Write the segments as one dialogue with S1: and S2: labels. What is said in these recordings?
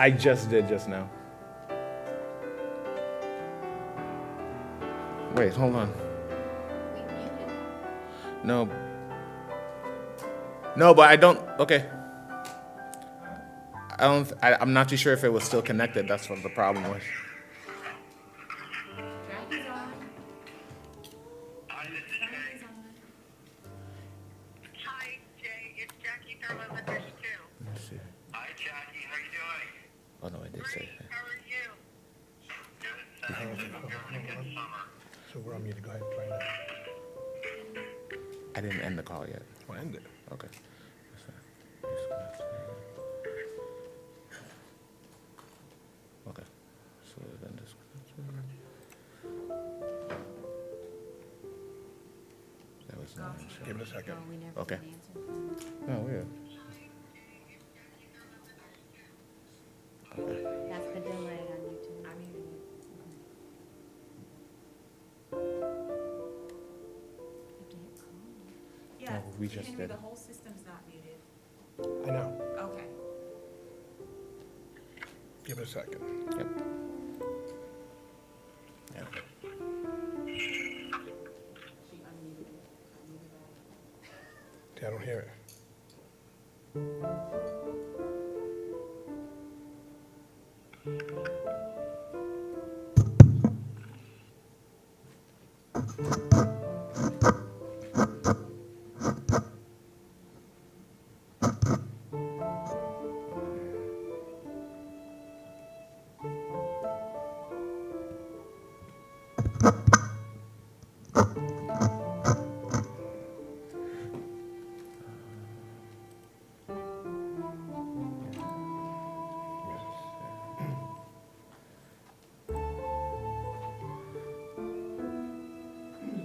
S1: I just did just now. Wait, hold on.
S2: We muted.
S1: No. No, but I don't. Okay. I'm not too sure if it was still connected. That's what the problem was.
S2: Jackie's on. Jackie's on.
S3: Hi, Jay. It's Jackie Thermo Liquors, too.
S1: Let me see.
S3: Hi, Jackie. How you doing?
S1: Oh no, I did say.
S3: Great. How are you? Good. Thanks. Hope you're having a good summer.
S4: So we're on mute. Go ahead, try that.
S1: I didn't end the call yet.
S4: We'll end it.
S1: Okay. Okay. So then disconnected. That was no answer.
S4: Give it a second.
S2: Oh, we never
S1: Okay.
S2: got an answer.
S1: Oh, weird.
S2: That's the delay on YouTube. I muted it. You have to hit call.
S5: Yeah,
S1: No, we just
S5: Henry,
S1: did.
S5: the whole system's not muted.
S4: I know.
S5: Okay.
S4: Give it a second.
S1: Yep. Yeah.
S5: She unmuted it. Unmuted it.
S4: See, I don't hear it.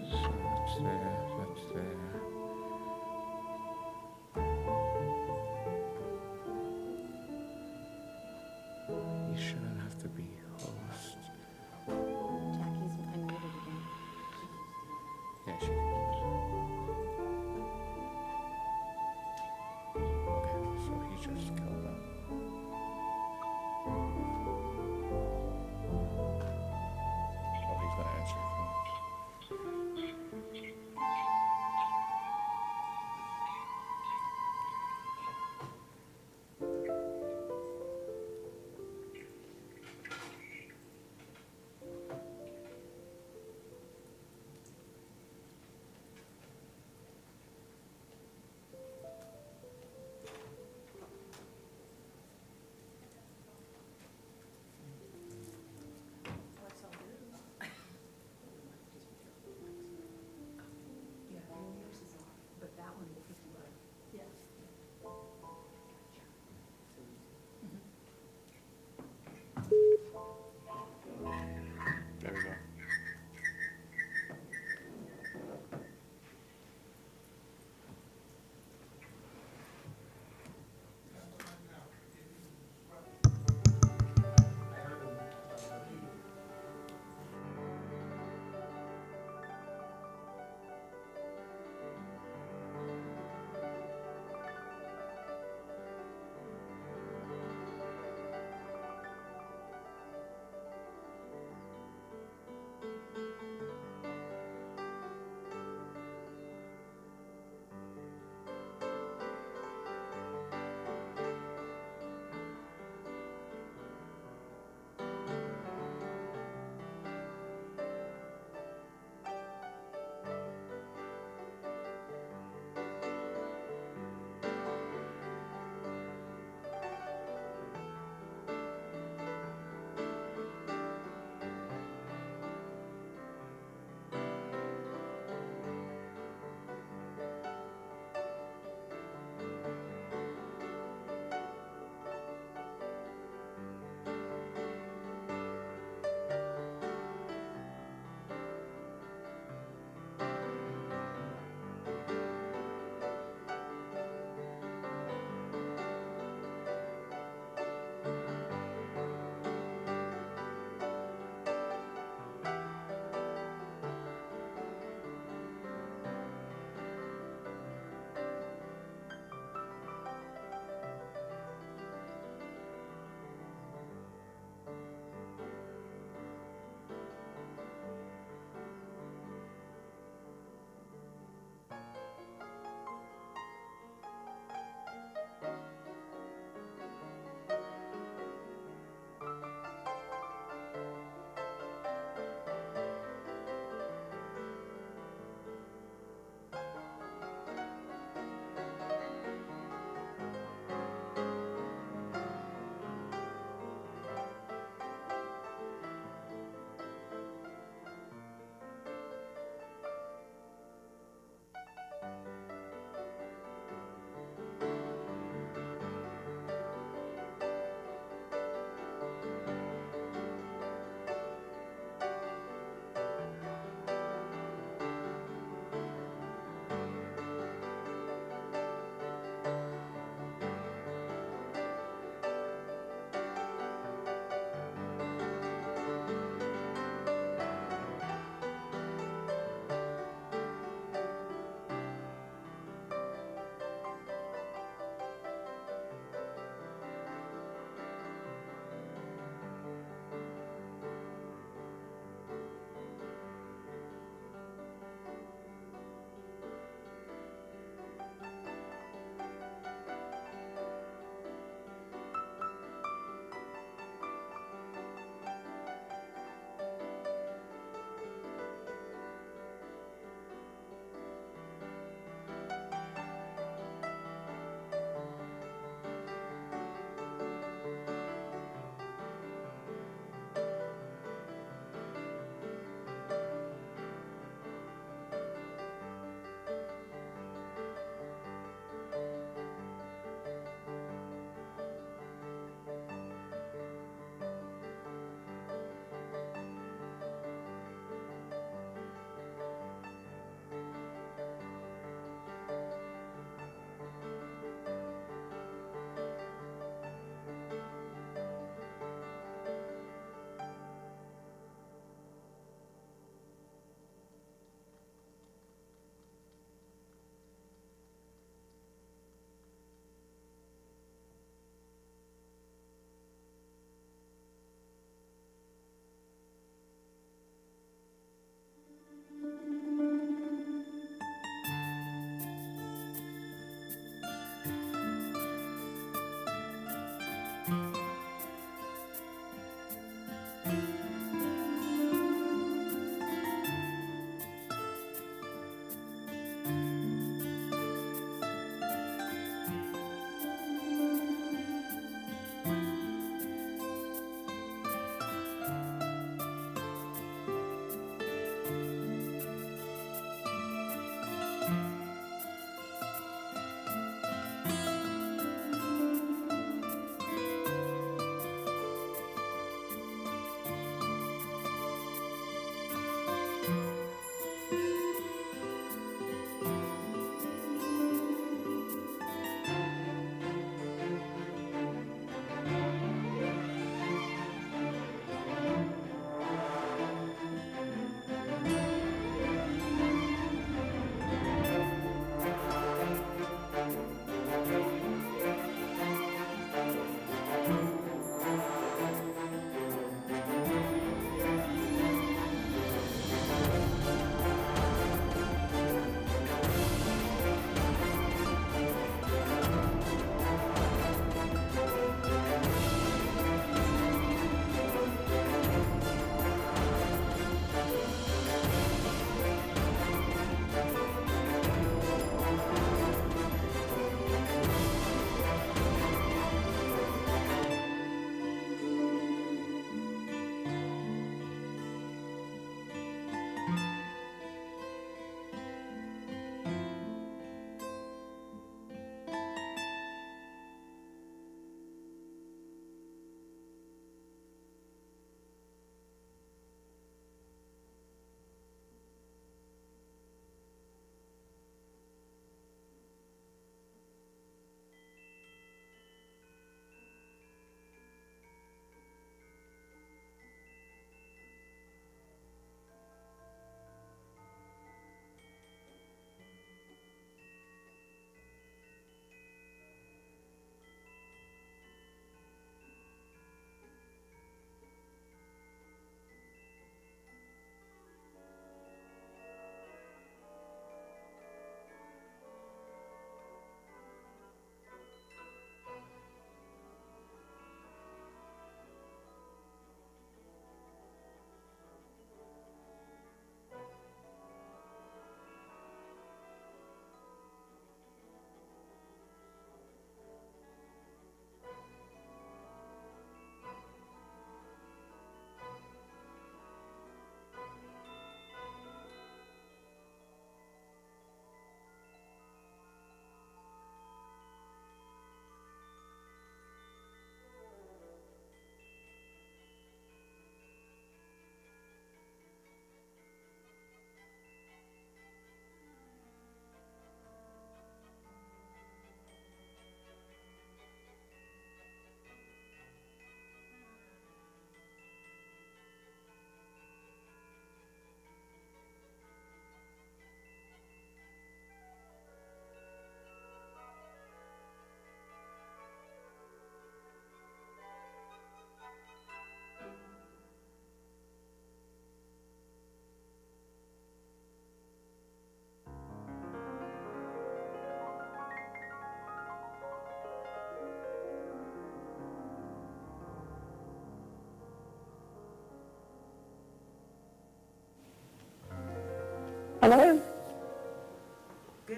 S1: So that's there. That's there. You shouldn't have to be host.
S2: Jackie's unmuted again.
S1: Yeah, she. Okay, so he just killed them. Oh, he's gonna answer your phone.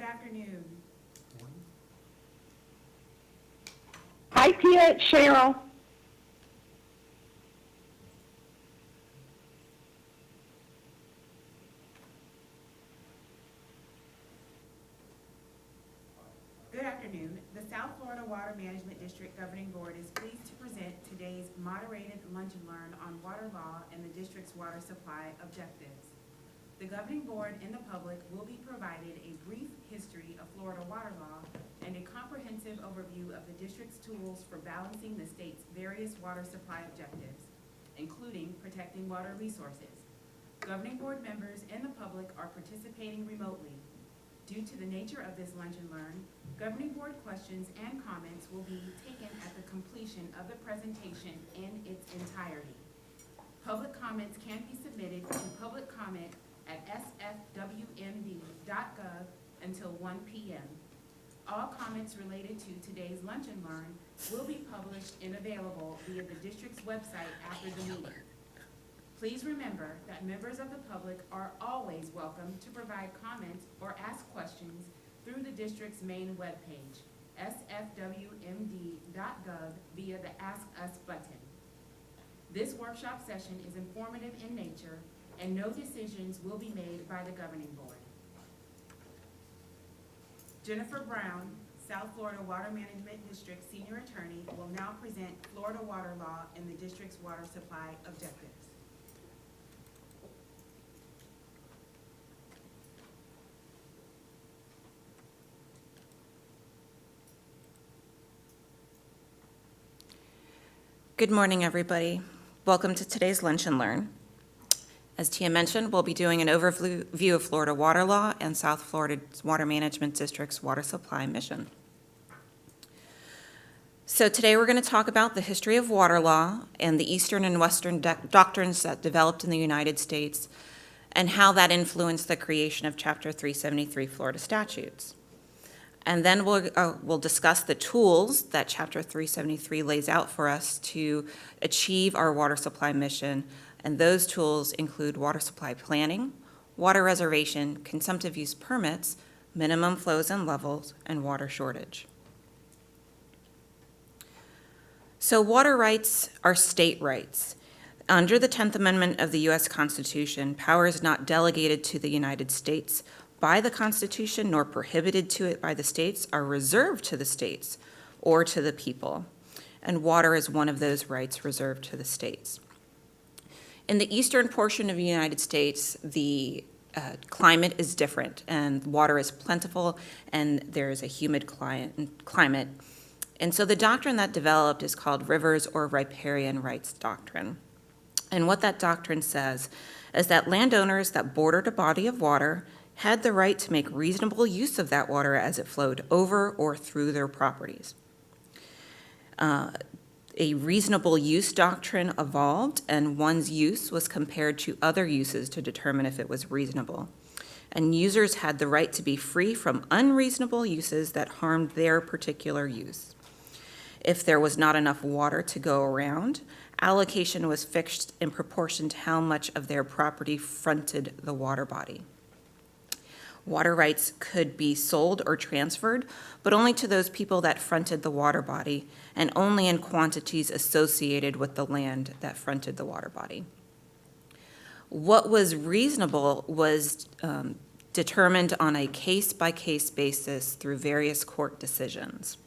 S5: afternoon.
S6: Hi, Pia, it's Cheryl.
S5: Good afternoon. The South Florida Water Management District Governing Board is pleased to present today's moderated lunch and learn on water law and the district's water supply objectives. The governing board and the public will be provided a brief history of Florida water law and a comprehensive overview of the district's tools for balancing the state's various water supply objectives, including protecting water resources. Governing board members and the public are participating remotely. Due to the nature of this lunch and learn, governing board questions and comments will be taken at the completion of the presentation in its entirety. Public comments can be submitted to public comment at sfwmd.gov until 1 p.m. All comments related to today's lunch and learn will be published and available via the district's website after the meeting. Please remember that members of the public are always welcome to provide comments or ask questions through the district's main webpage, sfwmd.gov, via the Ask Us button. This workshop session is informative in nature, and no decisions will be made by the governing board. Jennifer Brown, South Florida Water Management District Senior Attorney, will now present Florida water law and the district's water supply objectives.
S7: Good morning, everybody. Welcome to today's Lunch and Learn. As Tia mentioned, we'll be doing an overview of Florida water law and South Florida Water Management District's water supply mission. So today we're going to talk about the history of water law and the Eastern and Western doctrines that developed in the United States and how that influenced the creation of Chapter 373 Florida statutes. And then we'll discuss the tools that Chapter 373 lays out for us to achieve our water supply mission. And those tools include water supply planning, water reservation, consumptive use permits, minimum flows and levels, and water shortage. So water rights are state rights. Under the 10th Amendment of the U.S. Constitution, power is not delegated to the United States by the Constitution, nor prohibited to it by the states, are reserved to the states or to the people. And water is one of those rights reserved to the states. In the eastern portion of the United States, the climate is different, and water is plentiful, and there is a humid climate. And so the doctrine that developed is called Rivers or Riparian Rights Doctrine. And what that doctrine says is that landowners that bordered a body of water had the right to make reasonable use of that water as it flowed over or through their properties. A reasonable use doctrine evolved, and one's use was compared to other uses to determine if it was reasonable. And users had the right to be free from unreasonable uses that harmed their particular use. If there was not enough water to go around, allocation was fixed in proportion to how much of their property fronted the water body. Water rights could be sold or transferred, but only to those people that fronted the water body, and only in quantities associated with the land that fronted the water body. What was reasonable was determined on a case-by-case basis through various court decisions.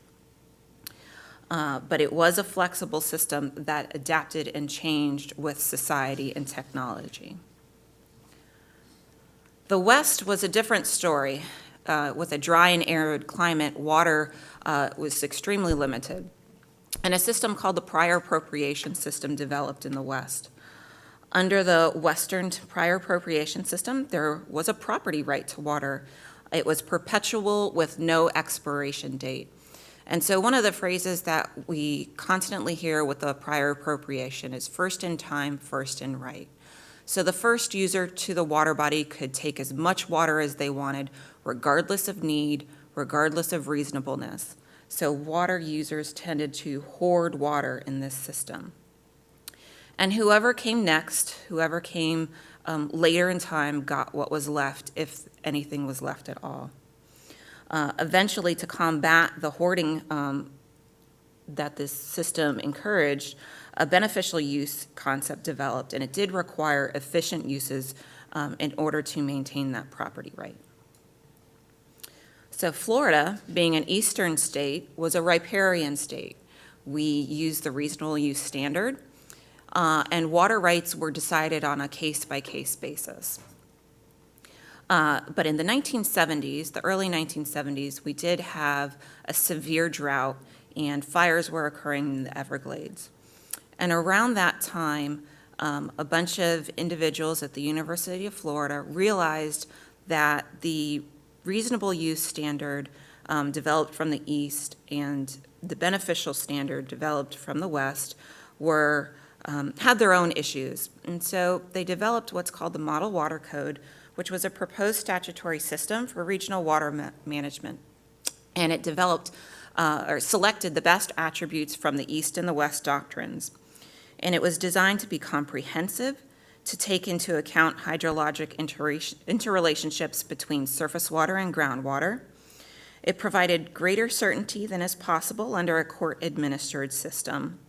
S7: But it was a flexible system that adapted and changed with society and technology. The West was a different story. With a dry and arid climate, water was extremely limited. And a system called the prior appropriation system developed in the West. Under the Western prior appropriation system, there was a property right to water. It was perpetual with no expiration date. And so one of the phrases that we constantly hear with the prior appropriation is first in time, first in right. So the first user to the water body could take as much water as they wanted, regardless of need, regardless of reasonableness. So water users tended to hoard water in this system. And whoever came next, whoever came later in time, got what was left, if anything was left at all. Eventually, to combat the hoarding that this system encouraged, a beneficial use concept developed, and it did require efficient uses in order to maintain that property right. So Florida, being an eastern state, was a riparian state. We used the reasonable use standard, and water rights were decided on a case-by-case basis. But in the 1970s, the early 1970s, we did have a severe drought, and fires were occurring in the Everglades. And around that time, a bunch of individuals at the University of Florida realized that the reasonable use standard developed from the east and the beneficial standard developed from the west were had their own issues. And so they developed what's called the Model Water Code, which was a proposed statutory system for regional water management. And it developed or selected the best attributes from the East and the West doctrines. And it was designed to be comprehensive, to take into account hydrologic interrelationships between surface water and groundwater. It provided greater certainty than is possible under a court-administered system,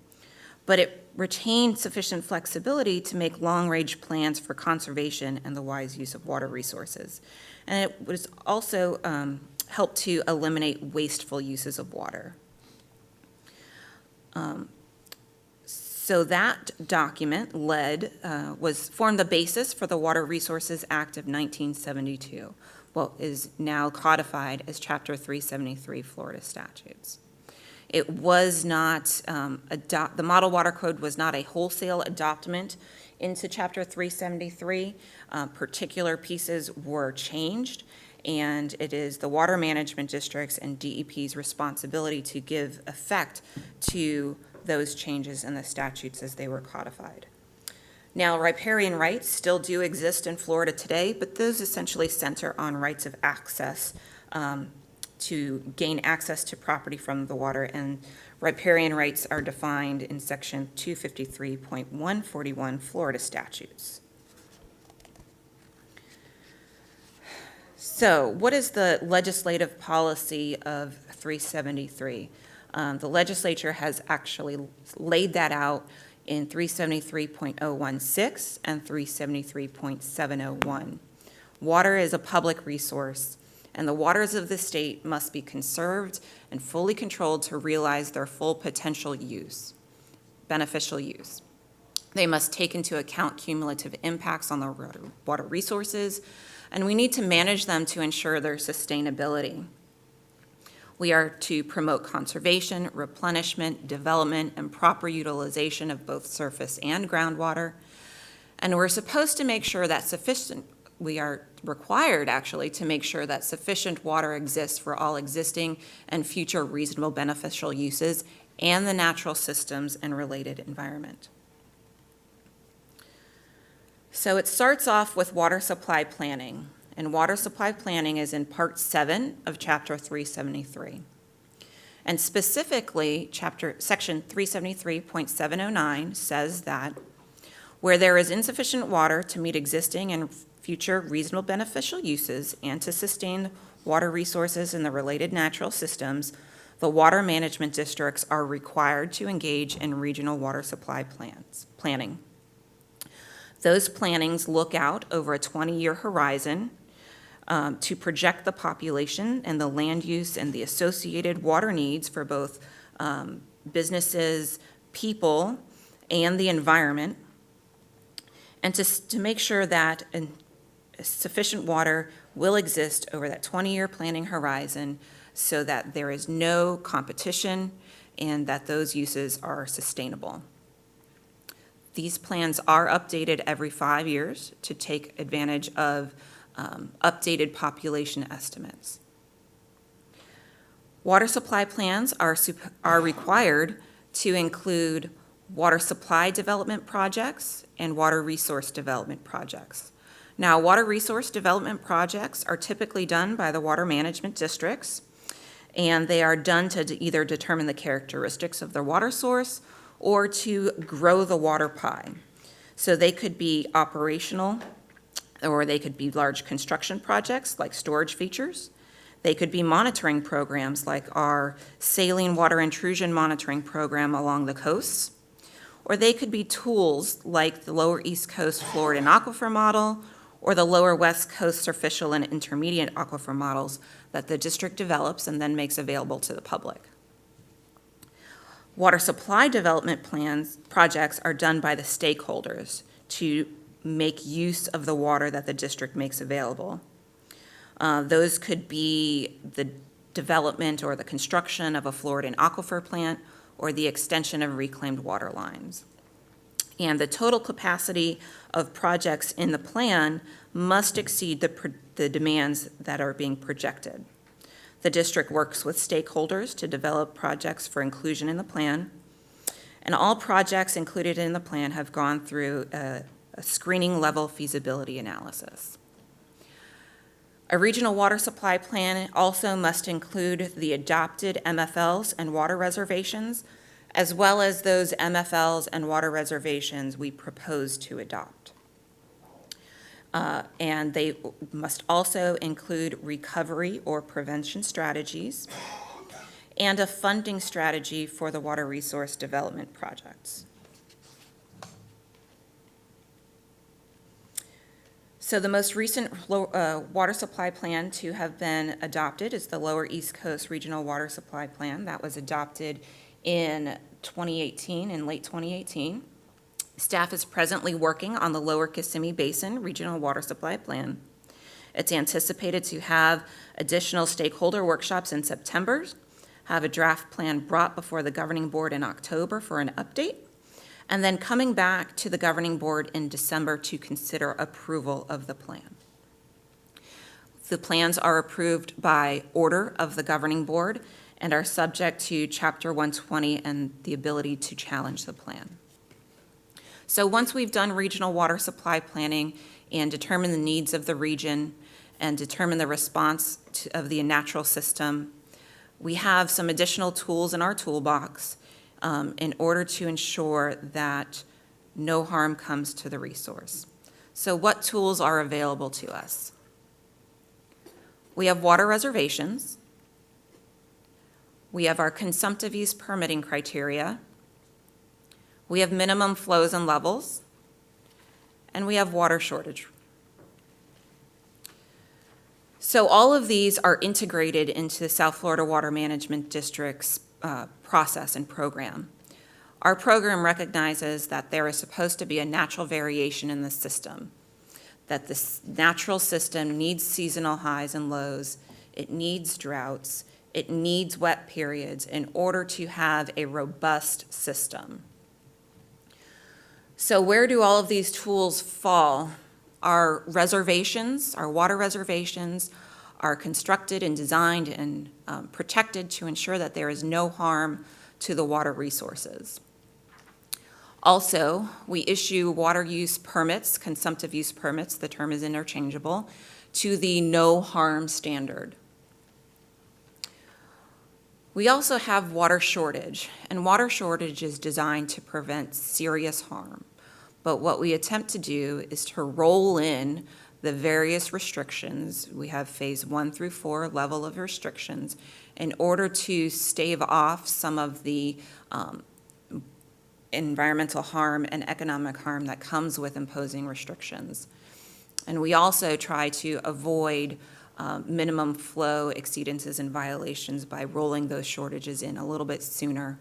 S7: but it retained sufficient flexibility to make long-range plans for conservation and the wise use of water resources. And it was also helped to eliminate wasteful uses of water. So that document formed the basis for the Water Resources Act of 1972, what is now codified as Chapter 373 Florida statutes. It was not, the Model Water Code was not a wholesale adoptment into Chapter 373. Particular pieces were changed, and it is the water management districts and DEP's responsibility to give effect to those changes in the statutes as they were codified. Now, riparian rights still do exist in Florida today, but those essentially center on rights of access to gain access to property from the water, and riparian rights are defined in Section 253.141 Florida statutes. So what is the legislative policy of 373? The legislature has actually laid that out in 373.016 and 373.701. Water is a public resource, and the waters of the state must be conserved and fully controlled to realize their full potential use, beneficial use. They must take into account cumulative impacts on the water resources, and we need to manage them to ensure their sustainability. We are to promote conservation, replenishment, development, and proper utilization of both surface and groundwater. And we're supposed to make sure that we are required actually to make sure that sufficient water exists for all existing and future reasonable beneficial uses and the natural systems and related environment. So it starts off with water supply planning. And water supply planning is in Part 7 of Chapter 373. And specifically, Section 373.709 says that where there is insufficient water to meet existing and future reasonable beneficial uses and to sustain water resources and the related natural systems, the water management districts are required to engage in regional water supply planning. Those plannings look out over a 20-year horizon to project the population and the land use and the associated water needs for both businesses, people, and the environment, and to make sure that sufficient water will exist over that 20-year planning horizon so that there is no competition and that those uses are sustainable. These plans are updated every 5 years to take advantage of updated population estimates. Water supply plans are required to include water supply development projects and water resource development projects. Now, water resource development projects are typically done by the water management districts, and they are done to either determine the characteristics of their water source or to grow the water pie. So they could be operational, or they could be large construction projects like storage features. They could be monitoring programs like our saline water intrusion monitoring program along the coasts, or they could be tools like the Lower East Coast Florid and Aquifer model or the Lower West Coast Surficial and Intermediate Aquifer models that the district develops and then makes available to the public. Water supply development projects are done by the stakeholders to make use of the water that the district makes available. Those could be the development or the construction of a Florid and Aquifer plant or the extension of reclaimed water lines. And the total capacity of projects in the plan must exceed the demands that are being projected. The district works with stakeholders to develop projects for inclusion in the plan, and all projects included in the plan have gone through a screening level feasibility analysis. A regional water supply plan also must include the adopted MFLs and water reservations, as well as those MFLs and water reservations we propose to adopt. And they must also include recovery or prevention strategies and a funding strategy for the water resource development projects. So the most recent water supply plan to have been adopted is the Lower East Coast Regional Water Supply Plan. That was adopted in 2018, in late 2018. Staff is presently working on the Lower Kissimmee Basin Regional Water Supply Plan. It's anticipated to have additional stakeholder workshops in September, have a draft plan brought before the governing board in October for an update, and then coming back to the governing board in December to consider approval of the plan. The plans are approved by order of the governing board and are subject to Chapter 120 and the ability to challenge the plan. So once we've done regional water supply planning and determined the needs of the region and determined the response of the natural system, we have some additional tools in our toolbox in order to ensure that no harm comes to the resource. So what tools are available to us? We have water reservations. We have our consumptive use permitting criteria. We have minimum flows and levels, and we have water shortage. So all of these are integrated into the South Florida Water Management District's process and program. Our program recognizes that there is supposed to be a natural variation in the system, that this natural system needs seasonal highs and lows, it needs droughts, it needs wet periods in order to have a robust system. So where do all of these tools fall? Our reservations, our water reservations, are constructed and designed and protected to ensure that there is no harm to the water resources. Also, we issue water use permits, consumptive use permits, the term is interchangeable, to the no harm standard. We also have water shortage, and water shortage is designed to prevent serious harm. But what we attempt to do is to roll in the various restrictions. We have phase 1 through 4 level of restrictions in order to stave off some of the environmental harm and economic harm that comes with imposing restrictions. And we also try to avoid minimum flow exceedances and violations by rolling those shortages in a little bit sooner.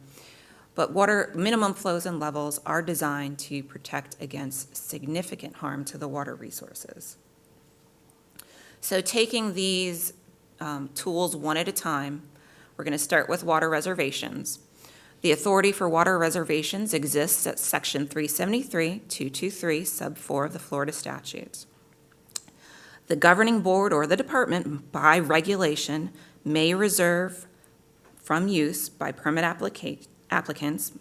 S7: But water minimum flows and levels are designed to protect against significant harm to the water resources. So taking these tools one at a time, we're going to start with water reservations. The authority for water reservations exists at Section 373-223, sub 4 of the Florida statutes. The governing board or the department, by regulation, may reserve from use by permit applicants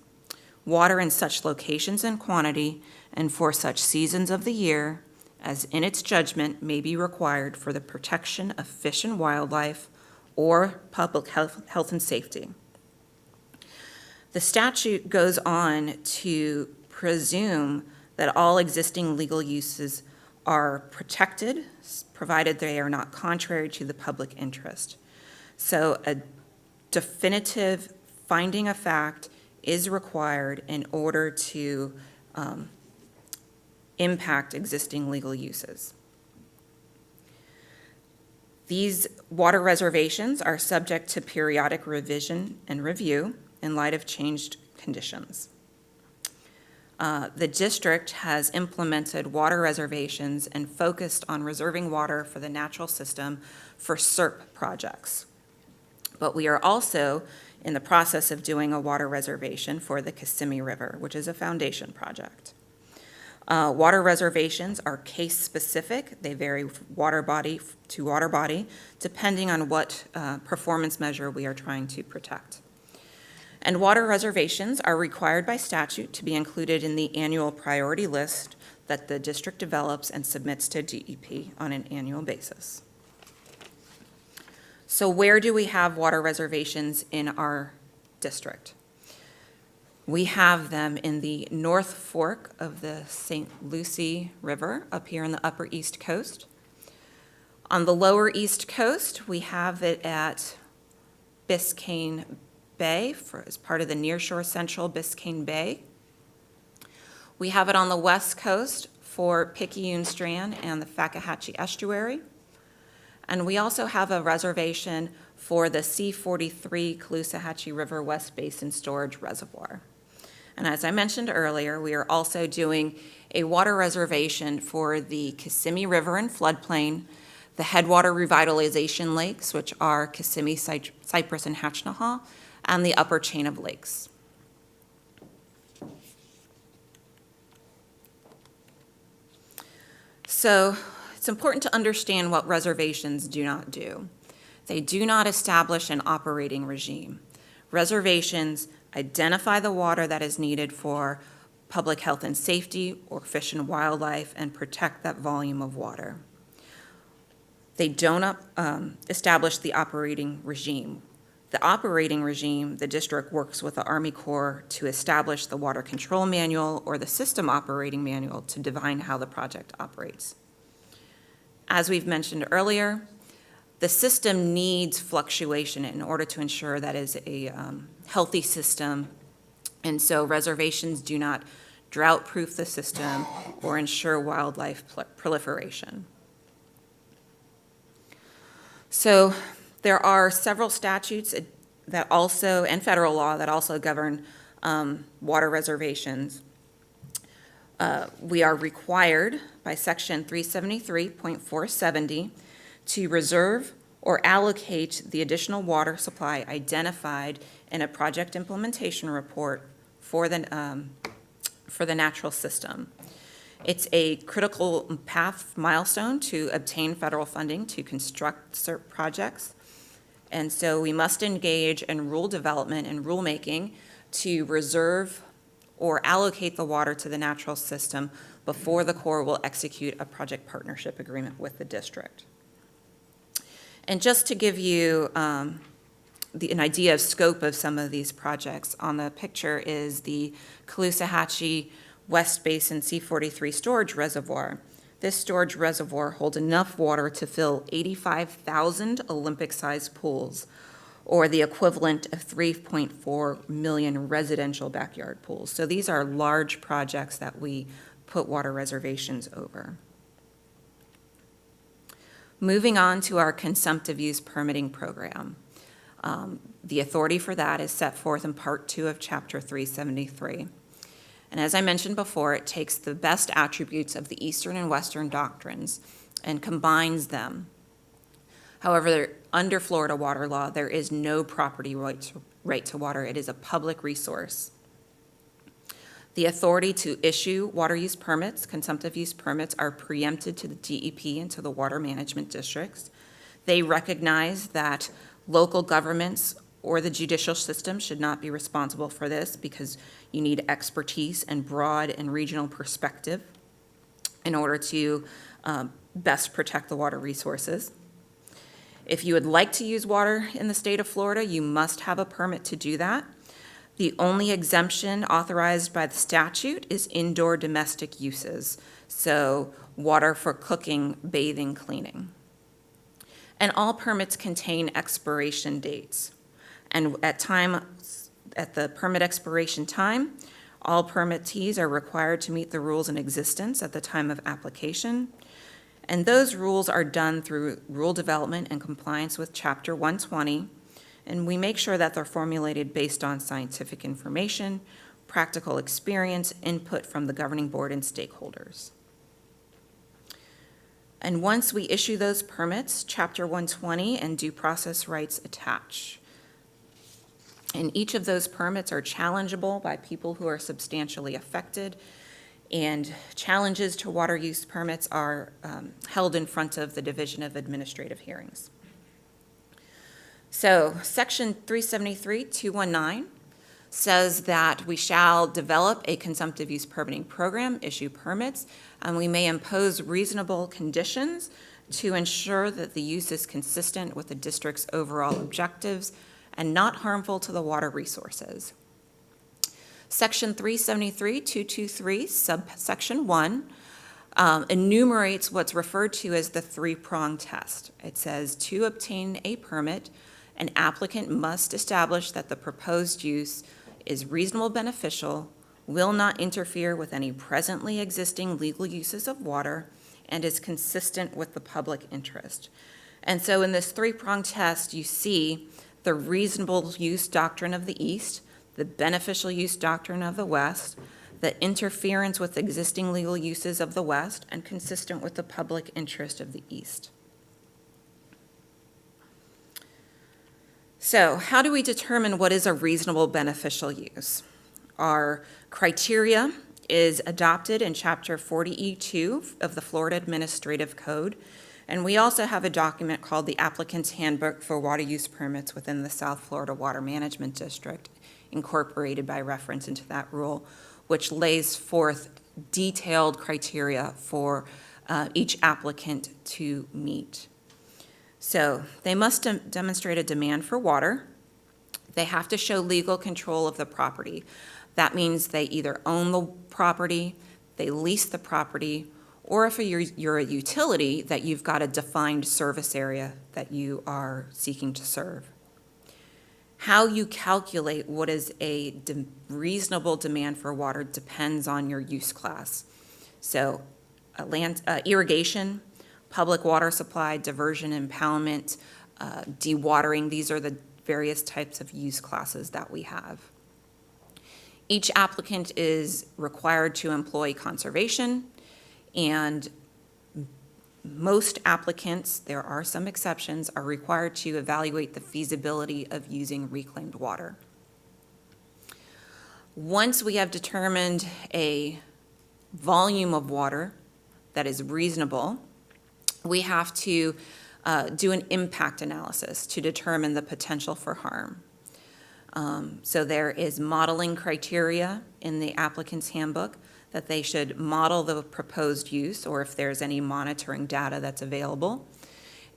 S7: water in such locations and quantity and for such seasons of the year as in its judgment may be required for the protection of fish and wildlife or public health and safety. The statute goes on to presume that all existing legal uses are protected, provided they are not contrary to the public interest. So a definitive finding of fact is required in order to impact existing legal uses. These water reservations are subject to periodic revision and review in light of changed conditions. The district has implemented water reservations and focused on reserving water for the natural system for SERP projects. But we are also in the process of doing a water reservation for the Kissimmee River, which is a foundation project. Water reservations are case-specific. They vary water body to water body, depending on what performance measure we are trying to protect. And water reservations are required by statute to be included in the annual priority list that the district develops and submits to DEP on an annual basis. So where do we have water reservations in our district? We have them in the North Fork of the St. Lucie River up here in the Upper East Coast. On the Lower East Coast, we have it at Biscayne Bay as part of the Nearshore Central Biscayne Bay. We have it on the West Coast for Picayune Strand and the Fakahatchee Estuary. And we also have a reservation for the C-43 Caloosahatchee River West Basin Storage Reservoir. And as I mentioned earlier, we are also doing a water reservation for the Kissimmee River and floodplain, the headwater revitalization lakes, which are Kissimmee, Cypress, and Hatchnahaw, and the upper chain of lakes. So it's important to understand what reservations do not do. They do not establish an operating regime. Reservations identify the water that is needed for public health and safety or fish and wildlife and protect that volume of water. They don't establish the operating regime. The operating regime, the district works with the Army Corps to establish the water control manual or the system operating manual to define how the project operates. As we've mentioned earlier, the system needs fluctuation in order to ensure that is a healthy system, and so reservations do not drought-proof the system or ensure wildlife proliferation. So there are several statutes that also, and federal law, that also govern water reservations. We are required by Section 373.470 to reserve or allocate the additional water supply identified in a project implementation report for the natural system. It's a critical path milestone to obtain federal funding to construct SERP projects. And so we must engage in rule development and rulemaking to reserve or allocate the water to the natural system before the Corps will execute a project partnership agreement with the district. And just to give you an idea of scope of some of these projects, on the picture is the Caloosahatchee West Basin C-43 storage reservoir. This storage reservoir holds enough water to fill 85,000 Olympic-sized pools, or the equivalent of 3.4 million residential backyard pools. So these are large projects that we put water reservations over. Moving on to our consumptive use permitting program. The authority for that is set forth in Part 2 of Chapter 373. And as I mentioned before, it takes the best attributes of the Eastern and Western doctrines and combines them. However, under Florida water law, there is no property right to water. It is a public resource. The authority to issue water use permits, consumptive use permits, are preempted to the DEP and to the water management districts. They recognize that local governments or the judicial system should not be responsible for this because you need expertise and broad and regional perspective in order to best protect the water resources. If you would like to use water in the state of Florida, you must have a permit to do that. The only exemption authorized by the statute is indoor domestic uses, so water for cooking, bathing, cleaning. And all permits contain expiration dates. And at the permit expiration time, all permittees are required to meet the rules in existence at the time of application. And those rules are done through rule development and compliance with Chapter 120. And we make sure that they're formulated based on scientific information, practical experience, input from the governing board and stakeholders. And once we issue those permits, Chapter 120 and due process rights attach. And each of those permits are challengeable by people who are substantially affected, and challenges to water use permits are held in front of the Division of Administrative Hearings. So Section 373-219 says that we shall develop a consumptive use permitting program, issue permits, and we may impose reasonable conditions to ensure that the use is consistent with the district's overall objectives and not harmful to the water resources. Section 373-223, subsection 1, enumerates what's referred to as the three-prong test. It says, to obtain a permit, an applicant must establish that the proposed use is reasonable, beneficial, will not interfere with any presently existing legal uses of water, and is consistent with the public interest. And so in this three-prong test, you see the reasonable use doctrine of the East, the beneficial use doctrine of the West, the interference with existing legal uses of the West, and consistent with the public interest of the East. So how do we determine what is a reasonable beneficial use? Our criteria is adopted in Chapter 40E2 of the Florida Administrative Code, and we also have a document called the Applicant's Handbook for Water Use Permits within the South Florida Water Management District, incorporated by reference into that rule, which lays forth detailed criteria for each applicant to meet. So they must demonstrate a demand for water. They have to show legal control of the property. That means they either own the property, they lease the property, or if you're a utility, that you've got a defined service area that you are seeking to serve. How you calculate what is a reasonable demand for water depends on your use class. So irrigation, public water supply, diversion, impoundment, dewatering, these are the various types of use classes that we have. Each applicant is required to employ conservation, and most applicants, there are some exceptions, are required to evaluate the feasibility of using reclaimed water. Once we have determined a volume of water that is reasonable, we have to do an impact analysis to determine the potential for harm. So there is modeling criteria in the applicant's handbook that they should model the proposed use, or if there's any monitoring data that's available,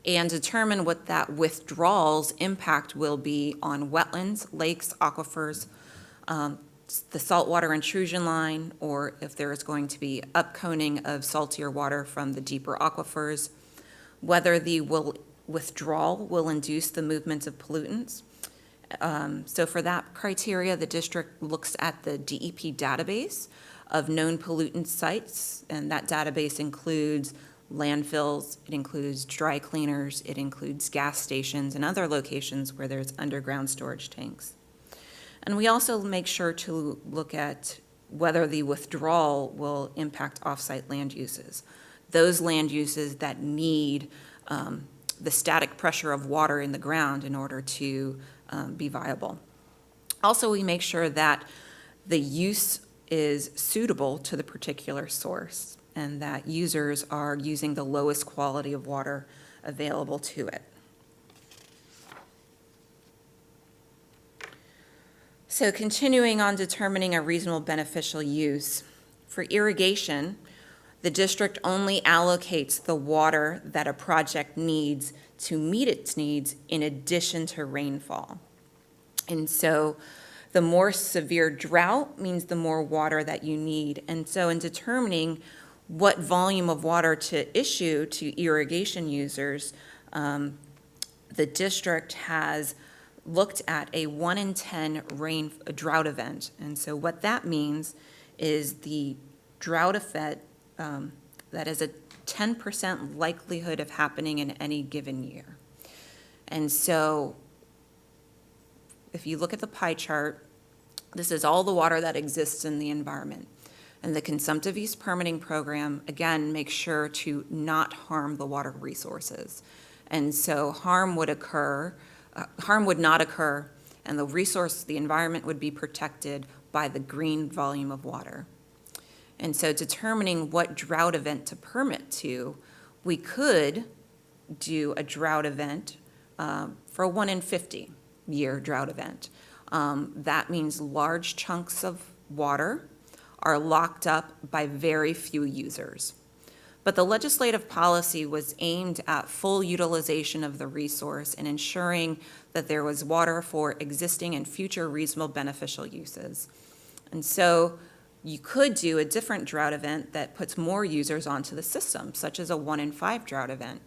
S7: and determine what that withdrawal's impact will be on wetlands, lakes, aquifers, the saltwater intrusion line, or if there is going to be upconing of saltier water from the deeper aquifers, whether the withdrawal will induce the movements of pollutants. So for that criteria, the district looks at the DEP database of known pollutant sites, and that database includes landfills, it includes dry cleaners, it includes gas stations and other locations where there's underground storage tanks. And we also make sure to look at whether the withdrawal will impact off-site land uses. Those land uses that need the static pressure of water in the ground in order to be viable. Also, we make sure that the use is suitable to the particular source and that users are using the lowest quality of water available to it. So continuing on determining a reasonable beneficial use, for irrigation, the district only allocates the water that a project needs to meet its needs in addition to rainfall. And so the more severe drought means the more water that you need. And so in determining what volume of water to issue to irrigation users, the district has looked at a 1 in 10 drought event. And so what that means is the drought event that is a 10% likelihood of happening in any given year. And so if you look at the pie chart, this is all the water that exists in the environment. And the consumptive use permitting program, again, makes sure to not harm the water resources. And so harm would not occur, and the environment would be protected by the green volume of water. And so determining what drought event to permit to, we could do a drought event for a 1 in 50 year drought event. That means large chunks of water are locked up by very few users. But the legislative policy was aimed at full utilization of the resource and ensuring that there was water for existing and future reasonable beneficial uses. And so you could do a different drought event that puts more users onto the system, such as a 1 in 5 drought event.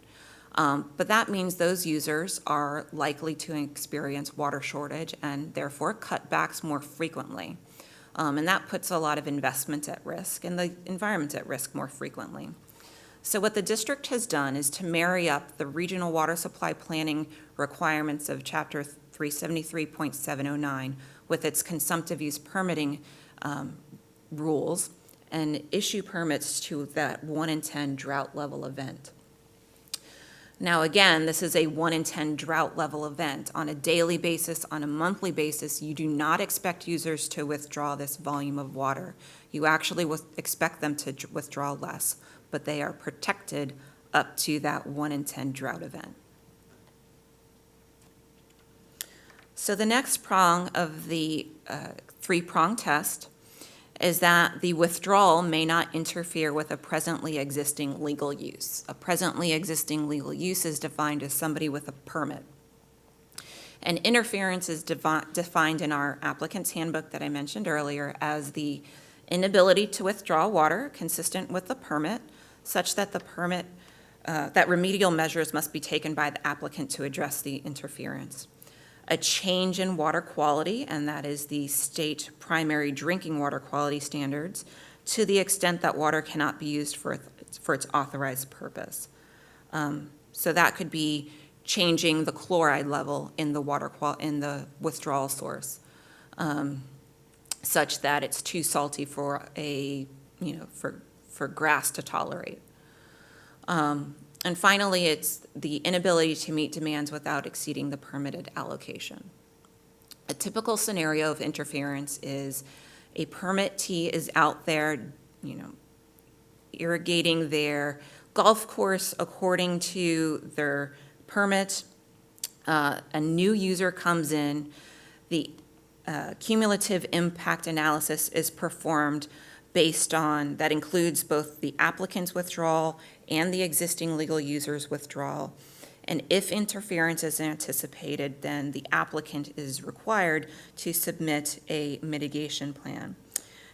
S7: But that means those users are likely to experience water shortage and therefore cutbacks more frequently. And that puts a lot of investment at risk and the environment at risk more frequently. So what the district has done is to marry up the regional water supply planning requirements of Chapter 373.709 with its consumptive use permitting rules and issue permits to that 1 in 10 drought level event. Now, again, this is a 1 in 10 drought level event. On a daily basis, on a monthly basis, you do not expect users to withdraw this volume of water. You actually expect them to withdraw less, but they are protected up to that 1 in 10 drought event. So the next prong of the three-prong test is that the withdrawal may not interfere with a presently existing legal use. A presently existing legal use is defined as somebody with a permit. And interference is defined in our applicant's handbook that I mentioned earlier as the inability to withdraw water consistent with the permit, such that that remedial measures must be taken by the applicant to address the interference. A change in water quality, and that is the state primary drinking water quality standards, to the extent that water cannot be used for its authorized purpose. So that could be changing the chloride level in the in the withdrawal source, such that it's too salty for for grass to tolerate. And finally, it's the inability to meet demands without exceeding the permitted allocation. A typical scenario of interference is a permittee is out there, irrigating their golf course according to their permit. A new user comes in. The cumulative impact analysis is performed that includes both the applicant's withdrawal and the existing legal user's withdrawal. And if interference is anticipated, then the applicant is required to submit a mitigation plan.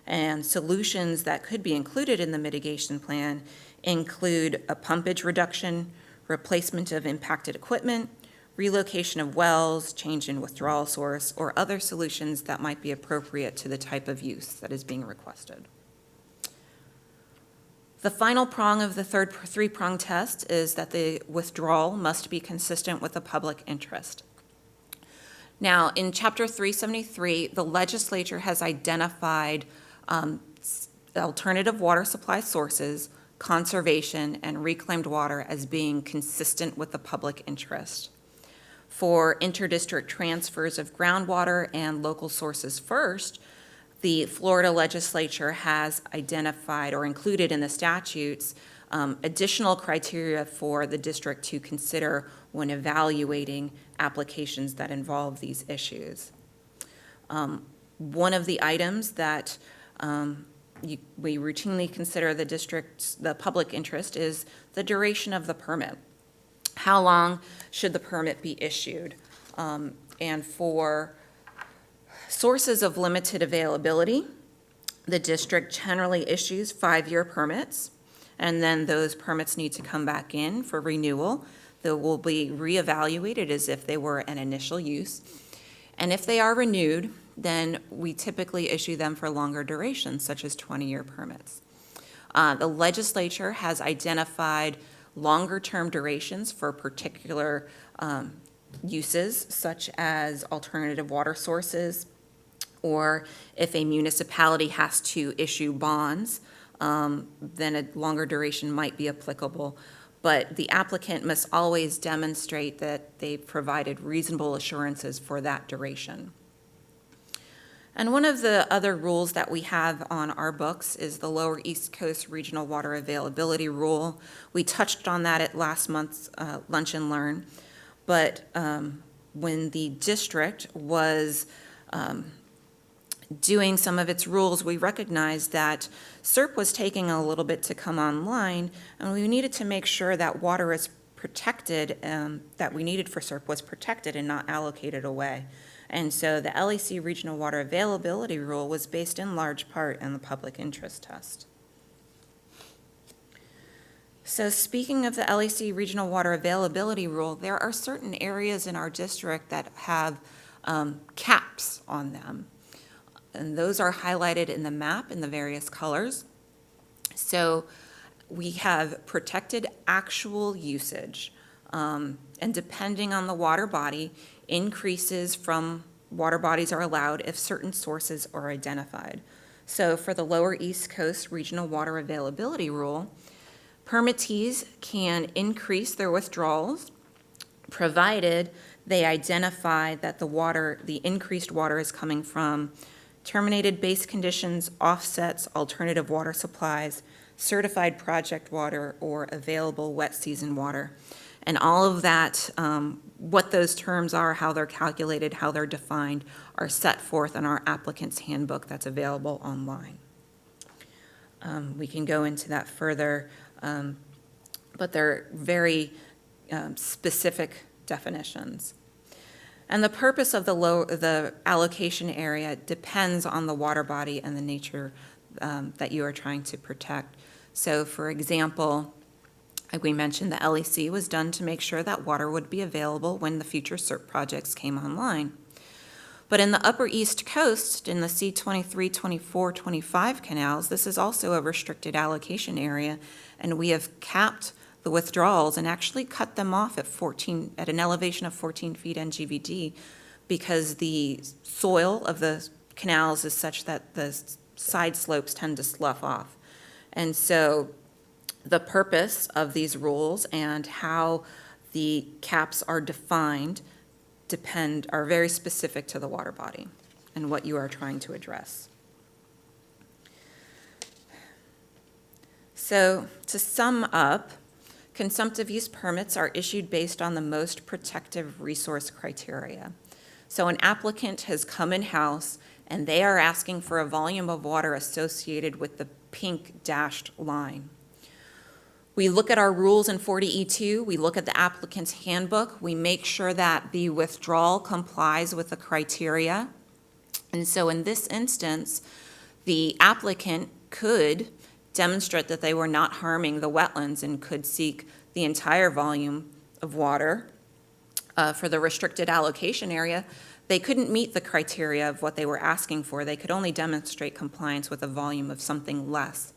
S7: And solutions that could be included in the mitigation plan include a pumpage reduction, replacement of impacted equipment, relocation of wells, change in withdrawal source, or other solutions that might be appropriate to the type of use that is being requested. The final prong of the third three-prong test is that the withdrawal must be consistent with the public interest. Now, in Chapter 373, the legislature has identified alternative water supply sources, conservation, and reclaimed water as being consistent with the public interest. For interdistrict transfers of groundwater and local sources first, the Florida legislature has identified or included in the statutes additional criteria for the district to consider when evaluating applications that involve these issues. One of the items that we routinely consider the public interest is the duration of the permit. How long should the permit be issued? And for sources of limited availability, the district generally issues 5-year permits, and then those permits need to come back in for renewal They will be reevaluated as if they were an initial use. And if they are renewed, then we typically issue them for longer durations, such as 20-year permits. The legislature has identified longer-term durations for particular uses, such as alternative water sources, or if a municipality has to issue bonds, then a longer duration might be applicable. But the applicant must always demonstrate that they provided reasonable assurances for that duration. And one of the other rules that we have on our books is the Lower East Coast Regional Water Availability Rule. We touched on that at last month's Lunch and Learn, but when the district was doing some of its rules, we recognized that SERP was taking a little bit to come online, and we needed to make sure that water is protected, that we needed for SERP was protected and not allocated away. And so the LEC Regional Water Availability Rule was based in large part on the public interest test. So speaking of the LEC Regional Water Availability Rule, there are certain areas in our district that have caps on them. And those are highlighted in the map in the various colors. So we have protected actual usage, and depending on the water body, increases from water bodies are allowed if certain sources are identified. So for the Lower East Coast Regional Water Availability Rule, permittees can increase their withdrawals provided they identify that the increased water is coming from terminated base conditions, offsets, alternative water supplies, certified project water, or available wet season water. And all of that, what those terms are, how they're calculated, how they're defined, are set forth in our applicant's handbook that's available online. We can go into that further, but they're very specific definitions. And the purpose of the allocation area depends on the water body and the nature that you are trying to protect. So for example, like we mentioned, the LEC was done to make sure that water would be available when the future SERP projects came online. But in the Upper East Coast, in the C23, 24, 25 canals, this is also a restricted allocation area, and we have capped the withdrawals and actually cut them off at an elevation of 14 feet NGVD, because the soil of the canals is such that the side slopes tend to slough off. And so the purpose of these rules and how the caps are defined are very specific to the water body and what you are trying to address. So to sum up, consumptive use permits are issued based on the most protective resource criteria. So an applicant has come in-house and they are asking for a volume of water associated with the pink dashed line. We look at our rules in 40E2, we look at the applicant's handbook, we make sure that the withdrawal complies with the criteria. And so in this instance, the applicant could demonstrate that they were not harming the wetlands and could seek the entire volume of water. For the restricted allocation area, they couldn't meet the criteria of what they were asking for. They could only demonstrate compliance with a volume of something less.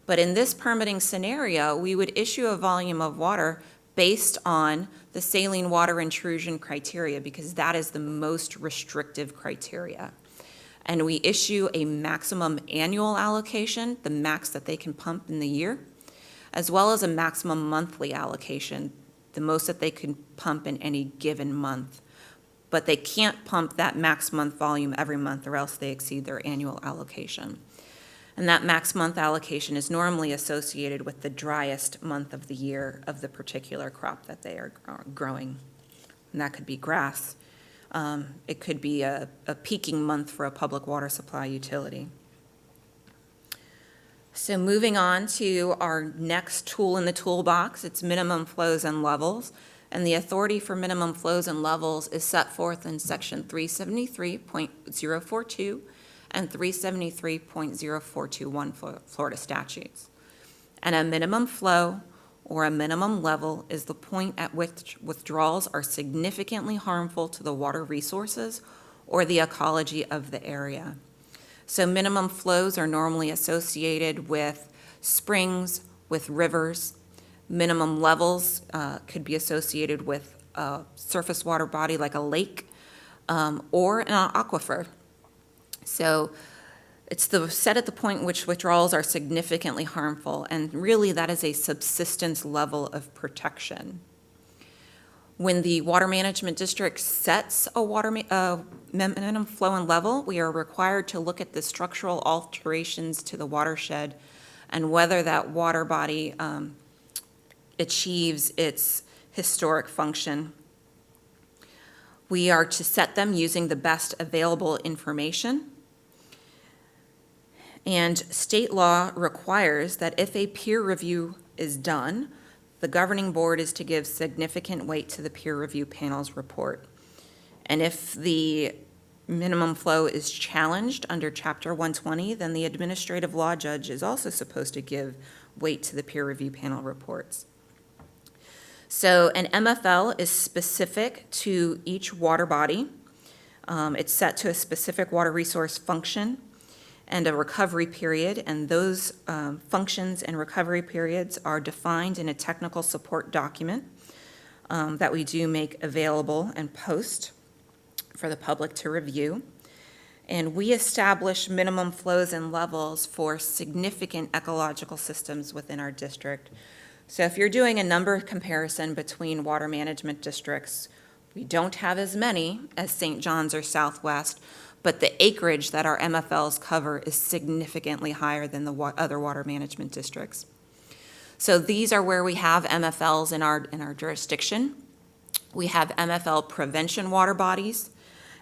S7: But in this permitting scenario, we would issue a volume of water based on the saline water intrusion criteria, because that is the most restrictive criteria. And we issue a maximum annual allocation, the max that they can pump in the year, as well as a maximum monthly allocation, the most that they can pump in any given month. But they can't pump that max month volume every month, or else they exceed their annual allocation. And that max month allocation is normally associated with the driest month of the year of the particular crop that they are growing. And that could be grass. It could be a peaking month for a public water supply utility. So moving on to our next tool in the toolbox, it's minimum flows and levels. And the authority for minimum flows and levels is set forth in section 373.042 and 373.0421 Florida statutes. And a minimum flow or a minimum level is the point at which withdrawals are significantly harmful to the water resources or the ecology of the area. So minimum flows are normally associated with springs, with rivers. Minimum levels could be associated with a surface water body like a lake or an aquifer. So it's set at the point in which withdrawals are significantly harmful, and really that is a subsistence level of protection. When the Water Management District sets a minimum flow and level, we are required to look at the structural alterations to the watershed and whether that water body achieves its historic function. We are to set them using the best available information. And state law requires that if a peer review is done, the governing board is to give significant weight to the peer review panel's report. And if the minimum flow is challenged under Chapter 120, then the administrative law judge is also supposed to give weight to the peer review panel reports. So an MFL is specific to each water body. It's set to a specific water resource function and a recovery period, and those functions and recovery periods are defined in a technical support document that we do make available and post for the public to review. And we establish minimum flows and levels for significant ecological systems within our district. So if you're doing a number comparison between water management districts, we don't have as many as St. John's or Southwest, but the acreage that our MFLs cover is significantly higher than the other water management districts. So these are where we have MFLs in our jurisdiction. We have MFL prevention water bodies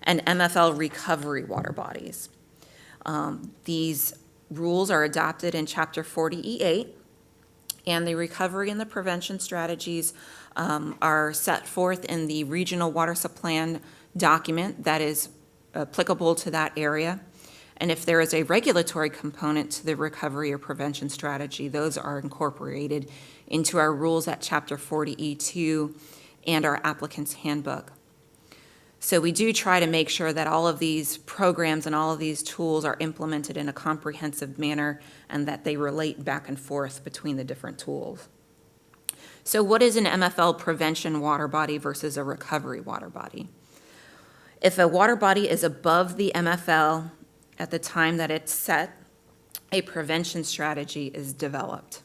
S7: and MFL recovery water bodies. These rules are adopted in Chapter 40E8, and the recovery and the prevention strategies are set forth in the regional water supply document that is applicable to that area. And if there is a regulatory component to the recovery or prevention strategy, those are incorporated into our rules at Chapter 40E2 and our applicant's handbook. So we do try to make sure that all of these programs and all of these tools are implemented in a comprehensive manner and that they relate back and forth between the different tools. So what is an MFL prevention water body versus a recovery water body? If a water body is above the MFL at the time that it's set, a prevention strategy is developed.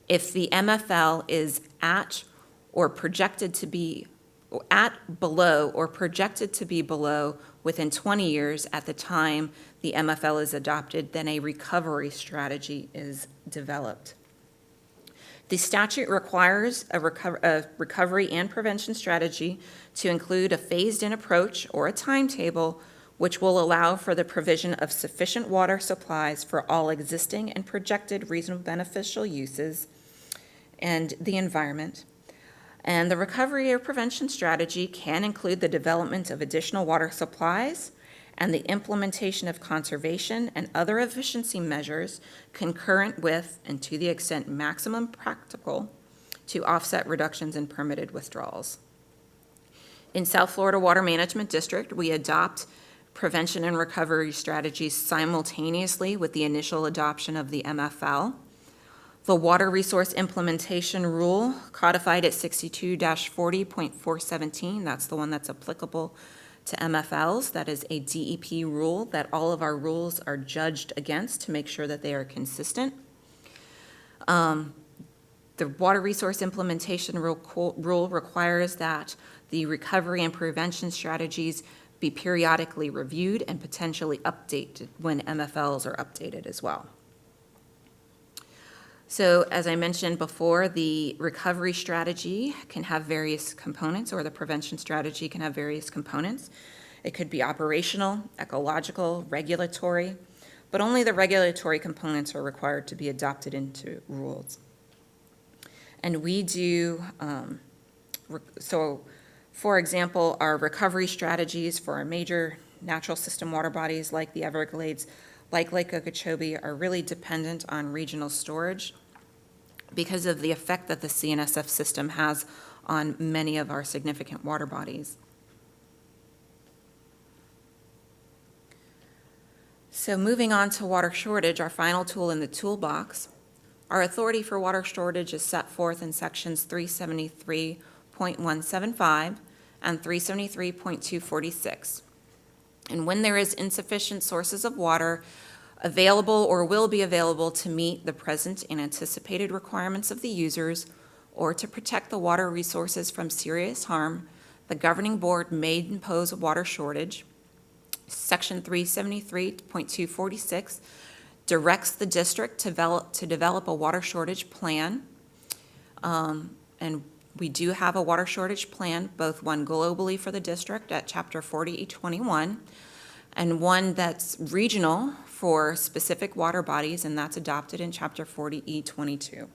S7: If the MFL is at or projected to be below within 20 years at the time the MFL is adopted, then a recovery strategy is developed. The statute requires a recovery and prevention strategy to include a phased-in approach or a timetable which will allow for the provision of sufficient water supplies for all existing and projected reasonable beneficial uses and the environment. And the recovery or prevention strategy can include the development of additional water supplies and the implementation of conservation and other efficiency measures concurrent with and to the extent maximum practical to offset reductions in permitted withdrawals. In South Florida Water Management District, we adopt prevention and recovery strategies simultaneously with the initial adoption of the MFL. The Water Resource Implementation Rule, codified at 62-40.417, that's the one that's applicable to MFLs. That is a DEP rule that all of our rules are judged against to make sure that they are consistent. The Water Resource Implementation Rule requires that the recovery and prevention strategies be periodically reviewed and potentially updated when MFLs are updated as well. So as I mentioned before, the recovery strategy can have various components, or the prevention strategy can have various components. It could be operational, ecological, regulatory, but only the regulatory components are required to be adopted into rules. And we do, so for example, our recovery strategies for our major natural system water bodies like the Everglades, like Lake Okeechobee, are really dependent on regional storage because of the effect that the CNSF system has on many of our significant water bodies. So moving on to water shortage, our final tool in the toolbox. Our authority for water shortage is set forth in sections 373.175 and 373.246. And when there is insufficient sources of water available or will be available to meet the present and anticipated requirements of the users, or to protect the water resources from serious harm, the governing board may impose a water shortage. Section 373.246 directs the district to develop a water shortage plan. And we do have a water shortage plan, both one globally for the district at Chapter 40E21, and one that's regional for specific water bodies, and that's adopted in Chapter 40E22.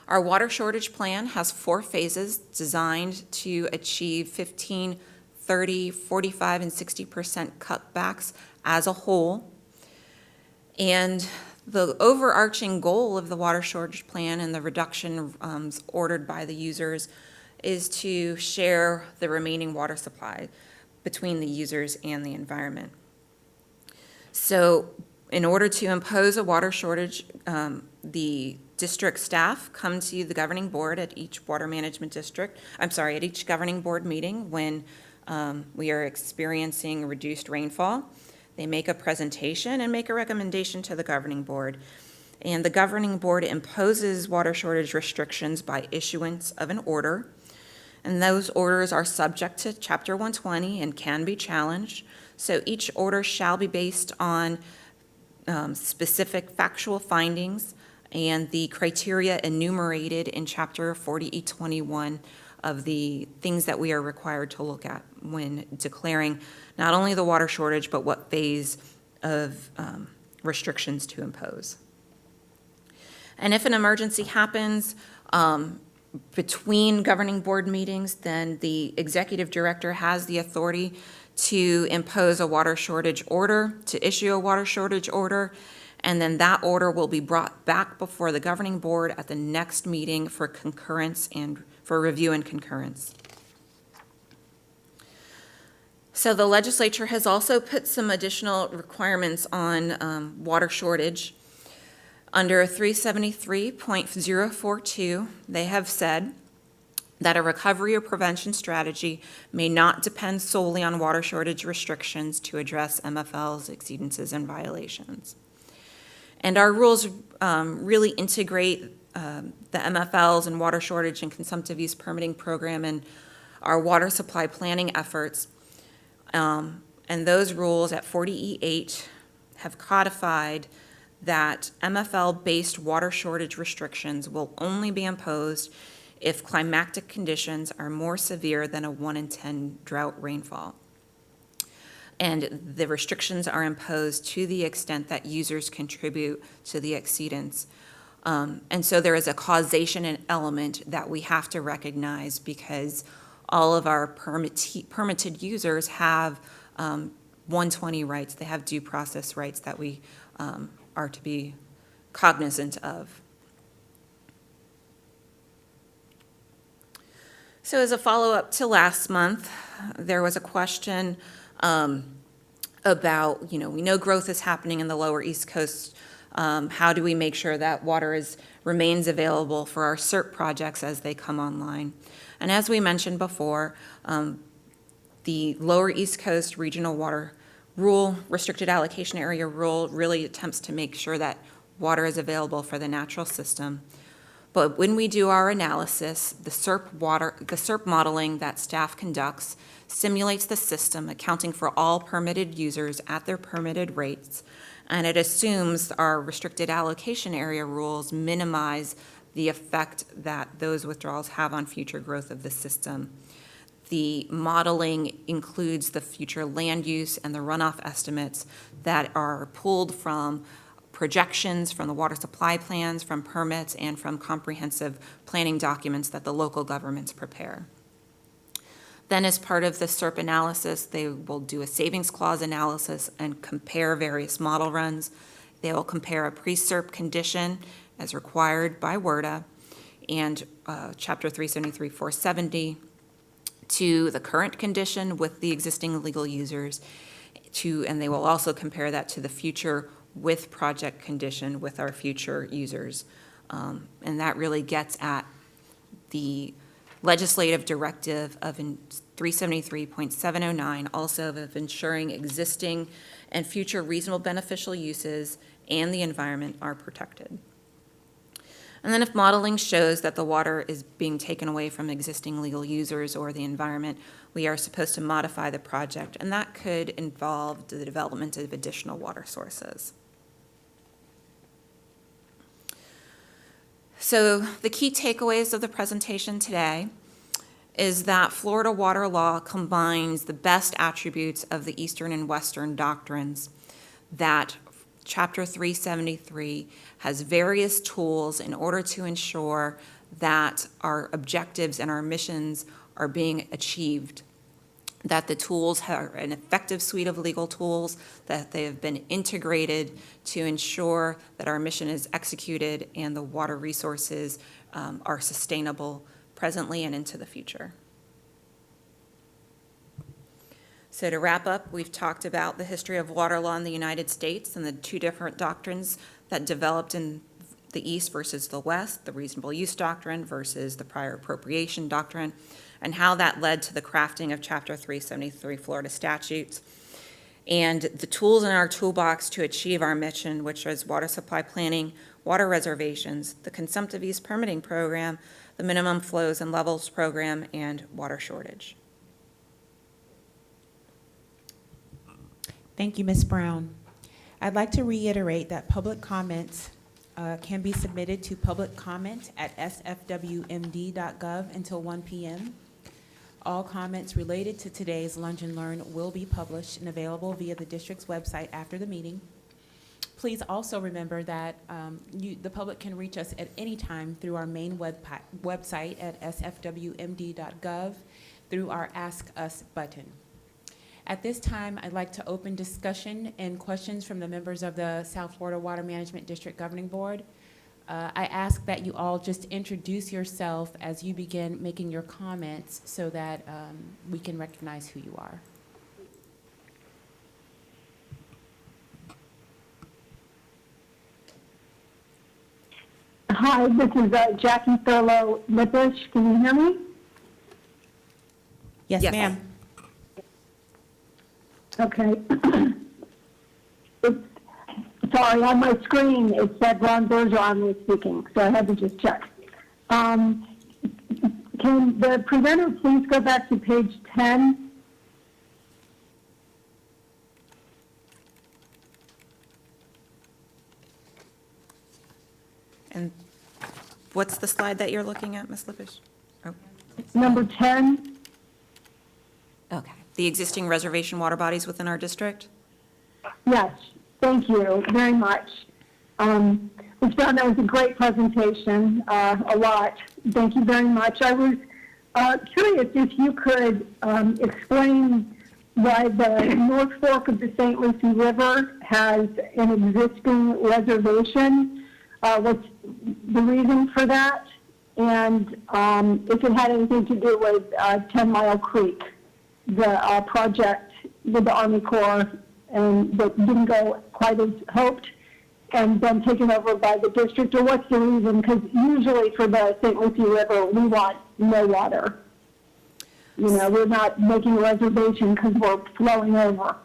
S7: Our water shortage plan has 4 phases designed to achieve 15, 30, 45, and 60% cutbacks as a whole. And the overarching goal of the water shortage plan and the reduction ordered by the users is to share the remaining water supply between the users and the environment. So in order to impose a water shortage, the district staff come to the governing board at each water management district, at each governing board meeting when we are experiencing reduced rainfall. They make a presentation and make a recommendation to the governing board. And the governing board imposes water shortage restrictions by issuance of an order. And those orders are subject to Chapter 120 and can be challenged. So each order shall be based on specific factual findings and the criteria enumerated in Chapter 40E21 of the things that we are required to look at when declaring not only the water shortage, but what phase of restrictions to impose. And if an emergency happens between governing board meetings, then the executive director has the authority to impose a water shortage order, to issue a water shortage order, and then that order will be brought back before the governing board at the next meeting for concurrence and for review and concurrence. So the legislature has also put some additional requirements on water shortage. Under 373.042, they have said that a recovery or prevention strategy may not depend solely on water shortage restrictions to address MFLs, exceedances, and violations. And our rules really integrate the MFLs and water shortage and consumptive use permitting program and our water supply planning efforts. And those rules at 40E8 have codified that MFL-based water shortage restrictions will only be imposed if climatic conditions are more severe than a 1 in 10 drought rainfall. And the restrictions are imposed to the extent that users contribute to the exceedance. And so there is a causation element that we have to recognize because all of our permitted users have 120 rights. They have due process rights that we are to be cognizant of. So as a follow-up to last month, there was a question about, we know growth is happening in the lower East Coast. How do we make sure that water remains available for our SERP projects as they come online? And as we mentioned before, the lower East Coast regional water rule, restricted allocation area rule, really attempts to make sure that water is available for the natural system. But when we do our analysis, the SERP modeling that staff conducts simulates the system, accounting for all permitted users at their permitted rates, and it assumes our restricted allocation area rules minimize the effect that those withdrawals have on future growth of the system. The modeling includes the future land use and the runoff estimates that are pulled from projections from the water supply plans, from permits, and from comprehensive planning documents that the local governments prepare. Then as part of the SERP analysis, they will do a savings clause analysis and compare various model runs. They will compare a pre-SERP condition as required by WRDA and Chapter 373, 470 to the current condition with the existing legal users and they will also compare that to the future with project condition with our future users. And that really gets at the legislative directive of 373.709, also of ensuring existing and future reasonable beneficial uses and the environment are protected. And then if modeling shows that the water is being taken away from existing legal users or the environment, we are supposed to modify the project, and that could involve the development of additional water sources. So the key takeaways of the presentation today is that Florida water law combines the best attributes of the Eastern and Western doctrines, that Chapter 373 has various tools in order to ensure that our objectives and our missions are being achieved, that the tools are an effective suite of legal tools, that they have been integrated to ensure that our mission is executed and the water resources are sustainable presently and into the future. So to wrap up, we've talked about the history of water law in the United States and the two different doctrines that developed in the East versus the West, the reasonable use doctrine versus the prior appropriation doctrine, and how that led to the crafting of Chapter 373 Florida statutes, and the tools in our toolbox to achieve our mission, which is water supply planning, water reservations, the consumptive use permitting program, the minimum flows and levels program, and water shortage.
S8: Thank you, Ms. Brown. I'd like to reiterate that public comments can be submitted to publiccomment@sfwmd.gov until 1 p.m. All comments related to today's Lunch and Learn will be published and available via the district's website after the meeting. Please also remember that the public can reach us at any time through our main website at sfwmd.gov through our Ask Us button. At this time, I'd like to open discussion and questions from the members of the South Florida Water Management District Governing Board. I ask that you all just introduce yourself as you begin making your comments so that we can recognize who you are.
S6: Hi, this is Jackie Thurlow-Lippish. Can you hear me?
S8: Yes,
S7: Yes.
S8: ma'am.
S6: Okay. Sorry, on my screen, it said Ron Bergeron was speaking, so I had to just check. Can the presenter please go back to page 10?
S7: And what's the slide that you're looking at, Ms. Lippish? Oh,
S6: Number 10?
S7: okay. The existing reservation water bodies within our district?
S6: Yes, thank you very much. Ms. Brown, that was a great presentation, a lot. Thank you very much. I was curious if you could explain why the North Fork of the St. Lucie River has an existing reservation. What's the reason for that? And if it had anything to do with 10 Mile Creek, the project with the Army Corps, and that didn't go quite as hoped, and then taken over by the district, or what's the reason? Because usually for the St. Lucie River, we want no water. You know, we're not making a reservation because we're flowing over.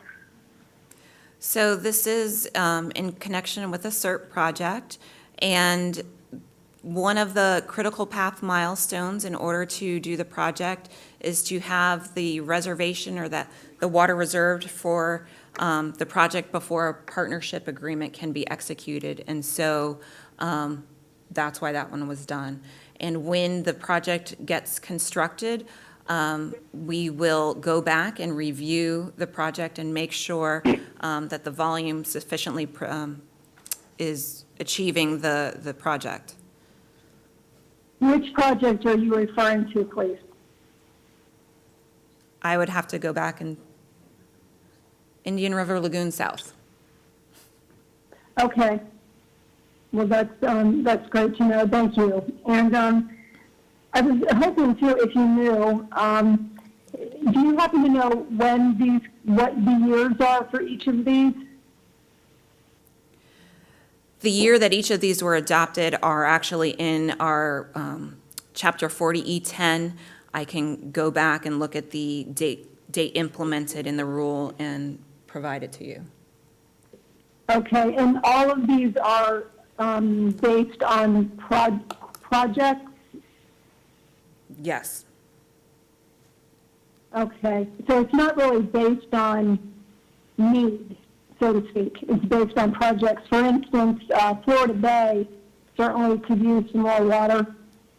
S7: So this is in connection with a CERT project, and one of the critical path milestones in order to do the project is to have the reservation or the water reserved for the project before a partnership agreement can be executed. And so that's why that one was done. And when the project gets constructed, we will go back and review the project and make sure that the volume sufficiently is achieving the project.
S6: Which project are you referring to, please?
S7: I would have to go back and Indian River Lagoon South.
S6: Okay. Well, that's great to know. Thank you. And I was hoping too, if you knew, do you happen to know what the years are for each of these?
S7: The year that each of these were adopted are actually in our Chapter 40E10. I can go back and look at the date implemented in the rule and provide it to you.
S6: Okay, and all of these are based on projects?
S7: Yes.
S6: Okay, so it's not really based on need, so to speak. It's based on projects. For instance, Florida Bay certainly could use some more water,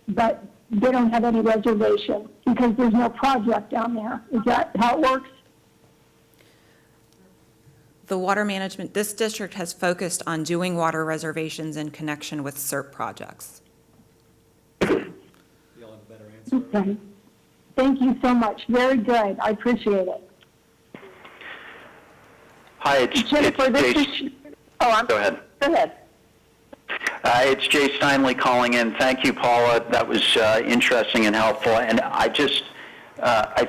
S6: but they don't have any reservation because there's no project down there. Is that how it works?
S7: The water management, this district has focused on doing water reservations in connection with SERP projects.
S6: Okay. Thank you so much. Very good. I appreciate it.
S3: Hi, it's
S6: Jennifer, this
S3: Jay.
S6: is... Oh, I'm...
S3: Go ahead.
S6: Go ahead.
S3: It's Jay Steinley calling in. Thank you, Paula. That was interesting and helpful. And I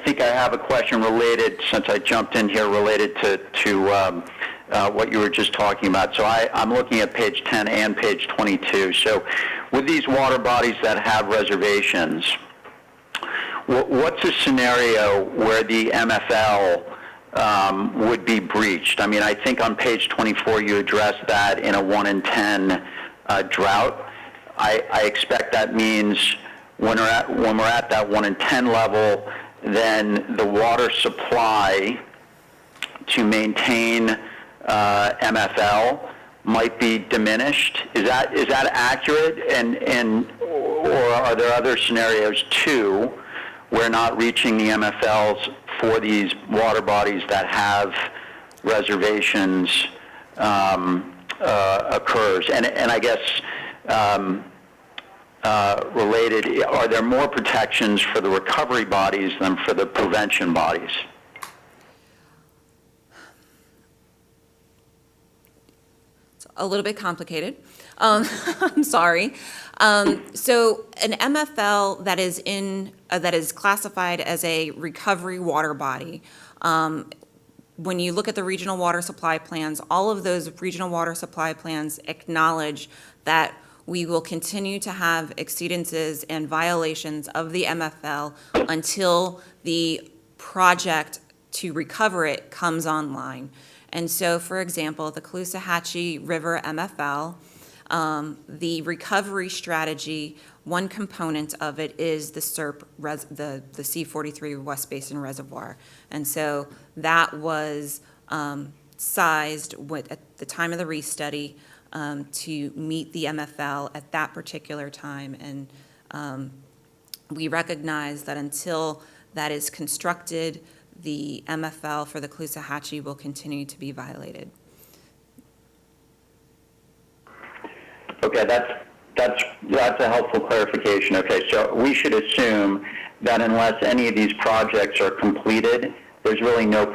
S3: think I have a question related, since I jumped in here, related to what you were just talking about. So I'm looking at page 10 and page 22. So with these water bodies that have reservations, what's a scenario where the MFL would be breached? I mean, I think on page 24 you addressed that in a 1 in 10 drought. I expect that means when we're at that 1 in 10 level, then the water supply to maintain MFL might be diminished. Is that accurate? Or are there other scenarios too where not reaching the MFLs for these water bodies that have reservations occurs? And I guess related, are there more protections for the recovery bodies than for the prevention bodies?
S7: It's a little bit complicated. I'm sorry. So an MFL that is classified as a recovery water body, when you look at the regional water supply plans, all of those regional water supply plans acknowledge that we will continue to have exceedances and violations of the MFL until the project to recover it comes online. And so, for example, the Caloosahatchee River MFL, the recovery strategy, one component of it is the SERP, the C43 West Basin Reservoir. And so that was sized at the time of the restudy to meet the MFL at that particular time. And we recognize that until that is constructed, the MFL for the Caloosahatchee will continue to be violated.
S3: Okay, that's a helpful clarification. Okay, so we should assume that unless any of these projects are completed, there's really no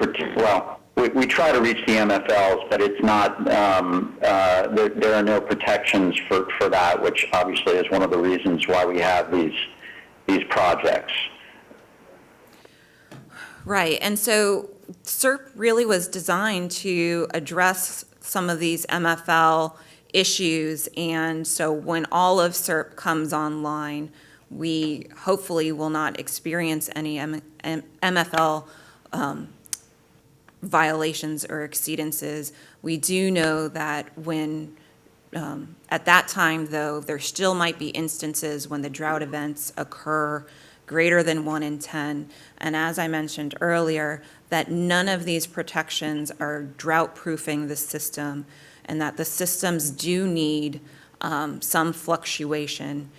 S3: we try to reach the MFLs, but it's not there are no protections for that, which obviously is one of the reasons why we have these projects.
S7: Right, and so SERP really was designed to address some of these MFL issues, and so when all of SERP comes online, we hopefully will not experience any MFL violations or exceedances. We do know that when, at that time though, there still might be instances when the drought events occur greater than 1 in 10. And as I mentioned earlier, that none of these protections are drought-proofing the system, and that the systems do need some fluctuation,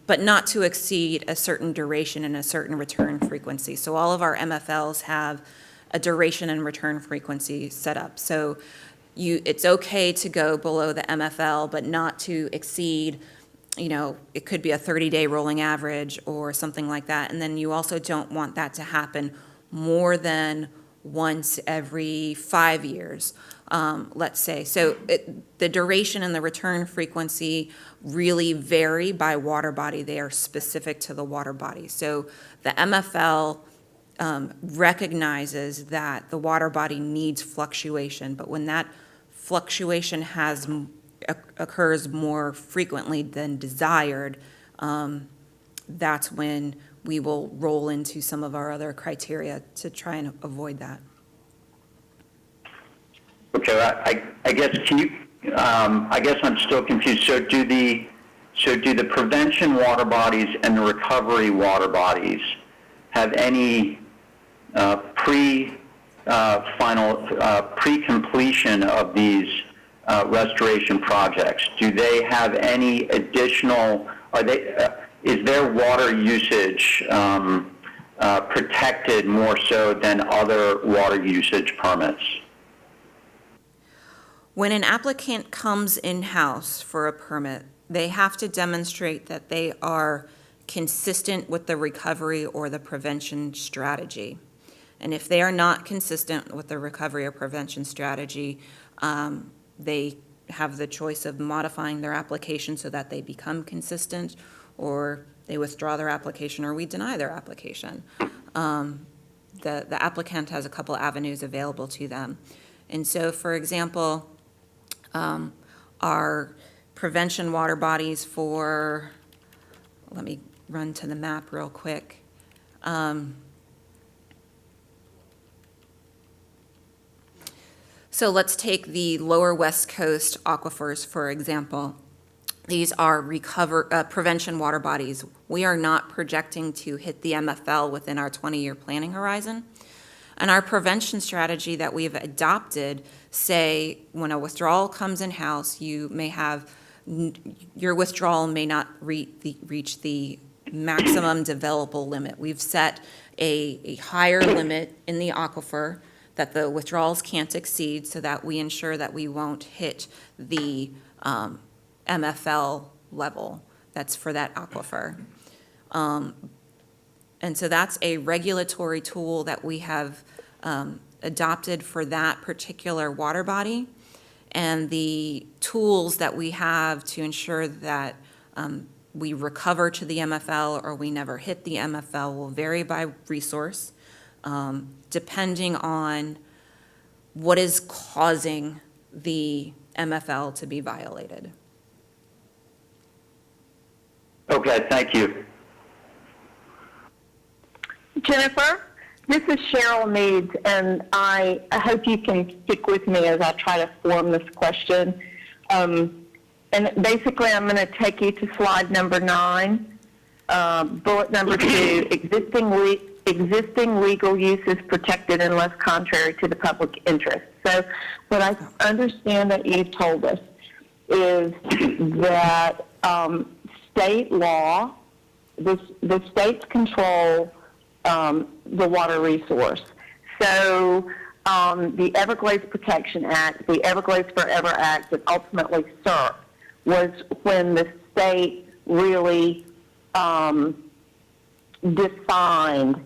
S7: but not to exceed a certain duration and a certain return frequency. So all of our MFLs have a duration and return frequency set up. So it's okay to go below the MFL, but not to exceed, it could be a 30-day rolling average or something like that. And then you also don't want that to happen more than once every 5 years, let's say. So the duration and the return frequency really vary by water body. They are specific to the water body. So the MFL recognizes that the water body needs fluctuation, but when that fluctuation occurs more frequently than desired, that's when we will roll into some of our other criteria to try and avoid that.
S3: Okay, I guess, can you, I guess I'm still confused. So do the prevention water bodies and the recovery water bodies have any pre-completion of these restoration projects? Do they have any additional, is their water usage protected more so than other water usage permits?
S7: When an applicant comes in-house for a permit, they have to demonstrate that they are consistent with the recovery or the prevention strategy. And if they are not consistent with the recovery or prevention strategy, they have the choice of modifying their application so that they become consistent, or they withdraw their application, or we deny their application. The applicant has a couple avenues available to them. And so, for example, our prevention water bodies for, let me run to the map real quick. So let's take the lower West Coast aquifers, for example. These are prevention water bodies. We are not projecting to hit the MFL within our 20-year planning horizon. And our prevention strategy that we've adopted, say, when a withdrawal comes in-house, you may have, your withdrawal may not reach the maximum developable limit. We've set a higher limit in the aquifer that the withdrawals can't exceed, so that we ensure that we won't hit the MFL level that's for that aquifer. And so that's a regulatory tool that we have adopted for that particular water body. And the tools that we have to ensure that we recover to the MFL or we never hit the MFL will vary by resource, depending on what is causing the MFL to be violated.
S3: Okay, thank you.
S6: Jennifer, this is Cheryl Meads, and I hope you can stick with me as I try to form this question. And basically, I'm going to take you to slide number 9, bullet number 2, existing legal uses protected unless contrary to the public interest. So what I understand that you've told us is that state law, the states control the water resource. So the Everglades Protection Act, the Everglades Forever Act, and ultimately SERP was when the state really defined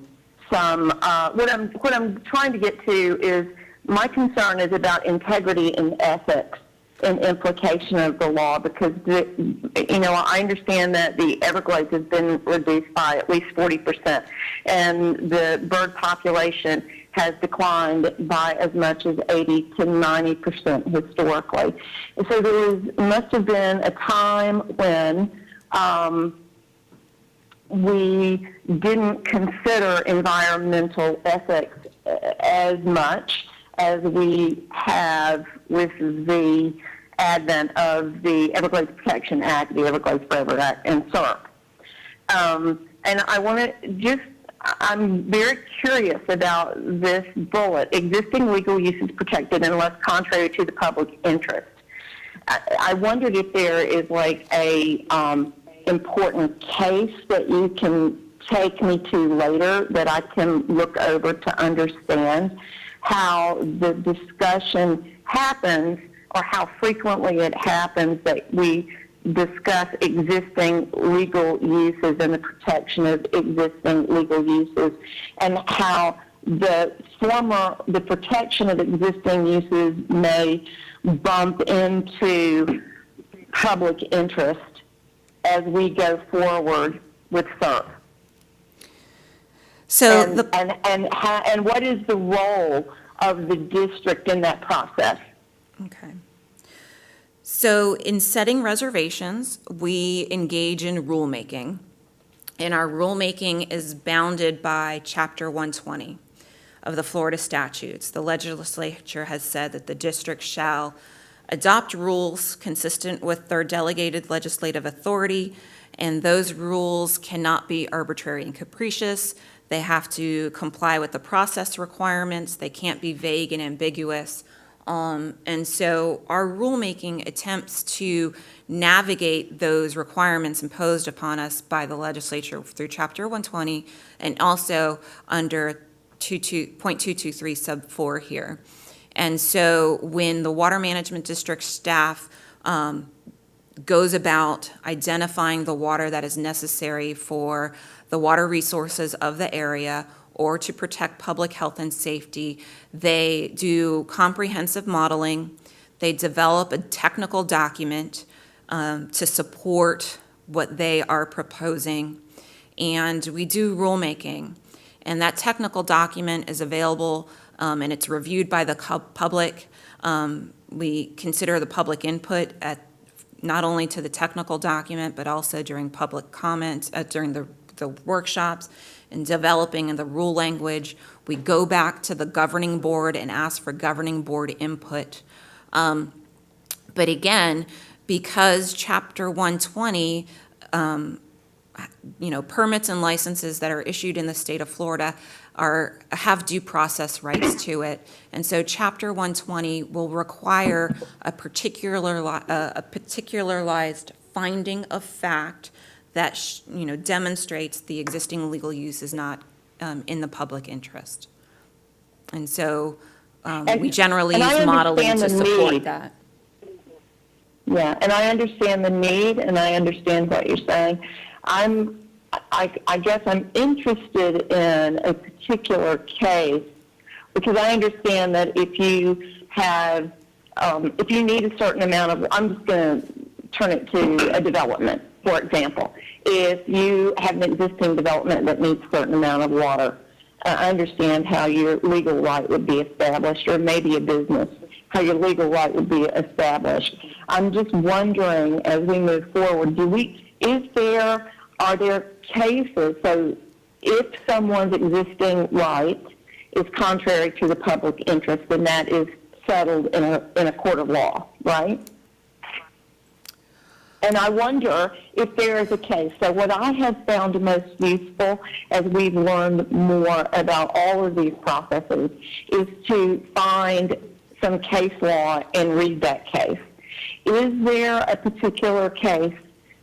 S6: some. What I'm trying to get to is my concern is about integrity and ethics and implication of the law, because I understand that the Everglades has been reduced by at least 40%, and the bird population has declined by as much as 80 to 90% historically. And so there must have been a time when we didn't consider environmental ethics as much as we have with the advent of the Everglades Protection Act, the Everglades Forever Act, and SERP. And I want to I'm very curious about this bullet, existing legal uses protected unless contrary to the public interest. I wondered if there is like a important case that you can take me to later that I can look over to understand how the discussion happens, or how frequently it happens that we discuss existing legal uses and the protection of existing legal uses, and how the protection of existing uses may bump into public interest as we go forward with SERP?
S7: So
S6: And what is the role of the district in that process?
S7: Okay. So in setting reservations, we engage in rulemaking, and our rulemaking is bounded by Chapter 120 of the Florida statutes. The legislature has said that the district shall adopt rules consistent with their delegated legislative authority, and those rules cannot be arbitrary and capricious. They have to comply with the process requirements. They can't be vague and ambiguous. And so our rulemaking attempts to navigate those requirements imposed upon us by the legislature through Chapter 120 and also under 0.223 sub 4 here. And so when the Water Management District staff goes about identifying the water that is necessary for the water resources of the area or to protect public health and safety, they do comprehensive modeling, they develop a technical document to support what they are proposing, and we do rulemaking. And that technical document is available and it's reviewed by the public. We consider the public input at not only to the technical document, but also during public comment, during the workshops and developing the rule language. We go back to the governing board and ask for governing board input. But again, because Chapter 120, permits and licenses that are issued in the state of Florida have due process rights to it. And so Chapter 120 will require a particularized finding of fact that demonstrates the existing legal use is not in the public interest. And so we generally use modeling to support that.
S6: Yeah, and I understand the need, and I understand what you're saying. I guess I'm interested in a particular case because I understand that if you need a certain amount of, I'm just going to turn it to a development, for example. If you have an existing development that needs a certain amount of water, I understand how your legal right would be established, or maybe a business, how your legal right would be established. I'm just wondering, as we move forward, are there cases, so if someone's existing right is contrary to the public interest, then that is settled in a court of law, right? And I wonder if there is a case. So what I have found most useful as we've learned more about all of these processes is to find some case law and read that case. Is there a particular case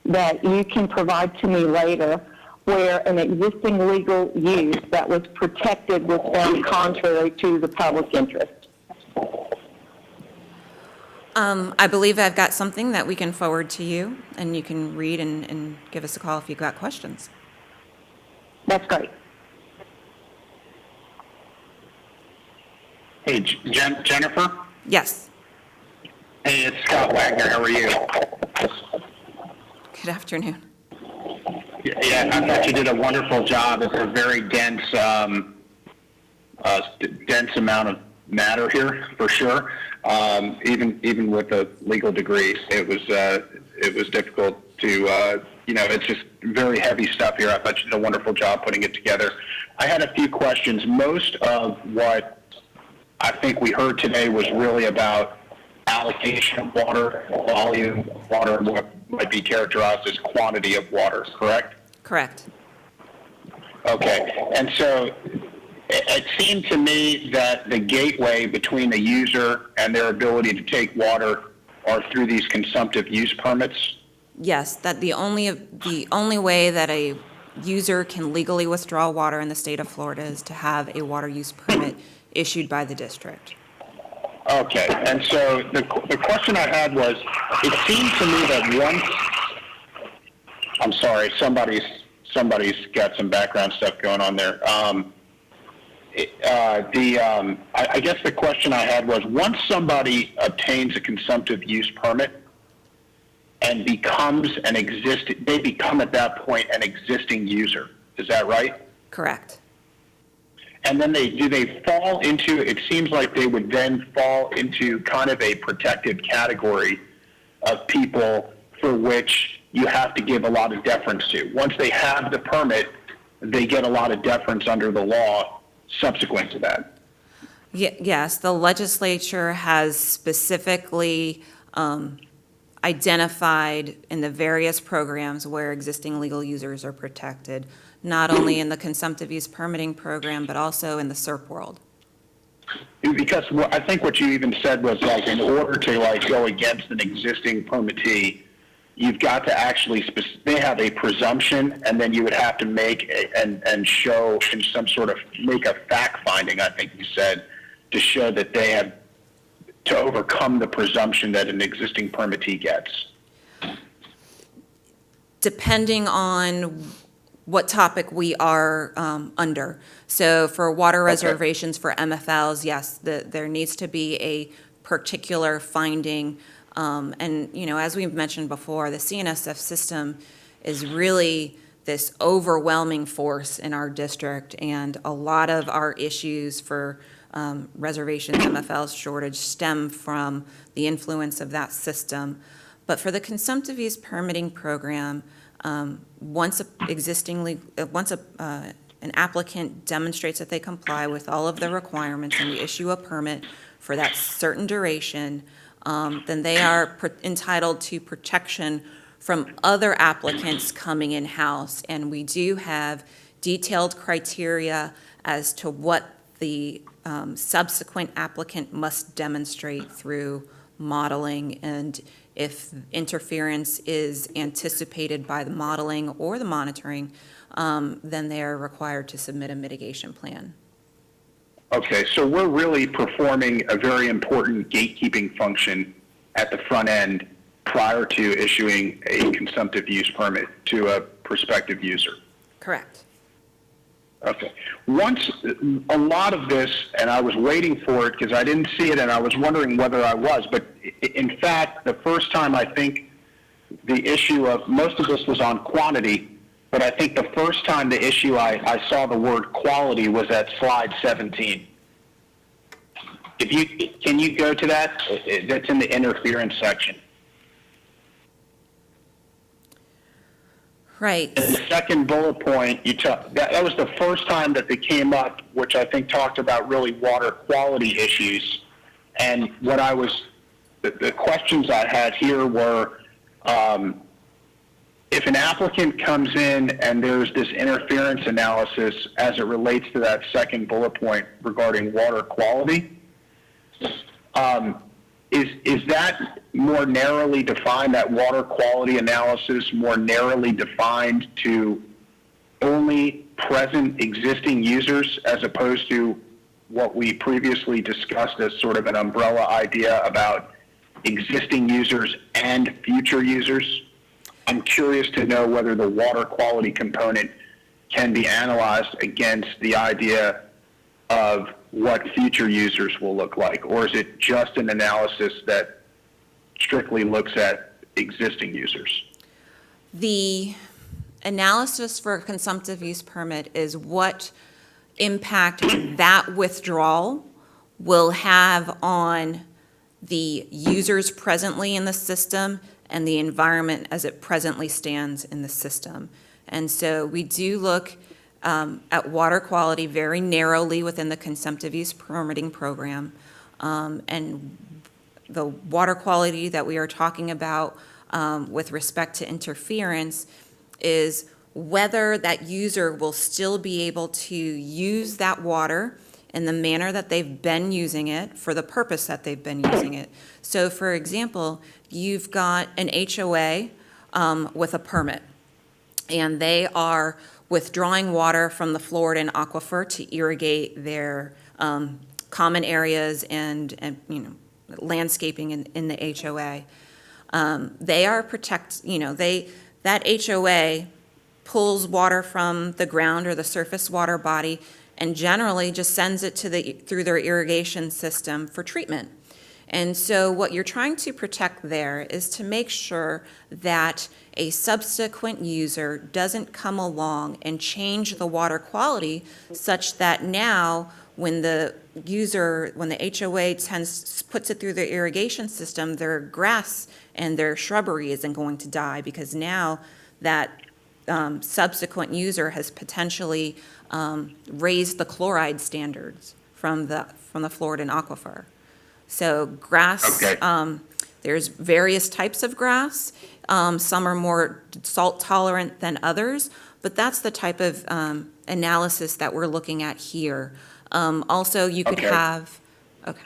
S6: that you can provide to me later where an existing legal use that was protected was found contrary to the public interest?
S7: I believe I've got something that we can forward to you, and you can read and give us a call if you've got questions.
S6: That's great.
S9: Hey, Jennifer?
S7: Yes.
S9: Hey, it's Scott Wagner. How are you?
S7: Good afternoon.
S9: Yeah, I thought you did a wonderful job. It's a very dense amount of matter here, for sure. Even with the legal degrees, it was difficult to, it's just very heavy stuff here. I thought you did a wonderful job putting it together. I had a few questions. Most of what I think we heard today was really about allocation of water, volume of water, and what might be characterized as quantity of water, correct?
S7: Correct.
S9: Okay, and so it seemed to me that the gateway between the user and their ability to take water are through these consumptive use permits.
S7: Yes, that the only way that a user can legally withdraw water in the state of Florida is to have a water use permit issued by the district.
S9: Okay, and so the question I had was, it seemed to me that once, I'm sorry, somebody's got some background stuff going on there. I guess the question I had was, once somebody obtains a consumptive use permit and they become at that point an existing user. Is that right?
S7: Correct.
S9: And then do they fall into, it seems like they would then fall into kind of a protected category of people for which you have to give a lot of deference to. Once they have the permit, they get a lot of deference under the law subsequent to that.
S7: Yes, the legislature has specifically identified in the various programs where existing legal users are protected, not only in the consumptive use permitting program, but also in the SERP world.
S9: Because I think what you even said was, like, in order to, like, go against an existing permittee, you've got to actually, they have a presumption, and then you would have to make and show in some sort of, make a fact finding, I think you said, to show that they have, to overcome the presumption that an existing permittee gets.
S7: Depending on what topic we are under. So for water reservations for MFLs, yes, there needs to be a particular finding. And, you know, as we've mentioned before, the CNSF system is really this overwhelming force in our district, and a lot of our issues for reservations, MFLs shortage stem from the influence of that system. But for the consumptive use permitting program, once an applicant demonstrates that they comply with all of the requirements and we issue a permit for that certain duration, then they are entitled to protection from other applicants coming in-house. And we do have detailed criteria as to what the subsequent applicant must demonstrate through modeling, and if interference is anticipated by the modeling or the monitoring, then they are required to submit a mitigation plan.
S9: Okay, so we're really performing a very important gatekeeping function at the front end prior to issuing a consumptive use permit to a prospective user.
S7: Correct.
S9: Okay. Once, a lot of this, and I was waiting for it because I didn't see it and I was wondering whether I was, but in fact, the first time I think the issue of, most of this was on quantity, but I think the first time the issue I saw the word quality was at slide 17. Can you go to that? That's in the interference section.
S7: Right.
S9: And the second bullet point, that was the first time that they came up, which I think talked about really water quality issues. And what the questions I had here were, if an applicant comes in and there's this interference analysis as it relates to that second bullet point regarding water quality, is that more narrowly defined, that water quality analysis more narrowly defined to only present existing users as opposed to what we previously discussed as sort of an umbrella idea about existing users and future users? I'm curious to know whether the water quality component can be analyzed against the idea of what future users will look like, or is it just an analysis that strictly looks at existing users?
S7: The analysis for a consumptive use permit is what impact that withdrawal will have on the users presently in the system and the environment as it presently stands in the system. And so we do look at water quality very narrowly within the consumptive use permitting program. And the water quality that we are talking about with respect to interference is whether that user will still be able to use that water in the manner that they've been using it for the purpose that they've been using it. So for example, you've got an HOA with a permit, and they are withdrawing water from the Floridan aquifer to irrigate their common areas and landscaping in the HOA. They are that HOA pulls water from the ground or the surface water body and generally just sends it through their irrigation system for treatment. And so what you're trying to protect there is to make sure that a subsequent user doesn't come along and change the water quality such that now when the HOA puts it through their irrigation system, their grass and their shrubbery isn't going to die because now that subsequent user has potentially raised the chloride standards from the Floridan aquifer. So grass,
S9: Okay.
S7: there's various types of grass. Some are more salt tolerant than others, but that's the type of analysis that we're looking at here. Also, you could
S9: Okay.
S7: have, okay.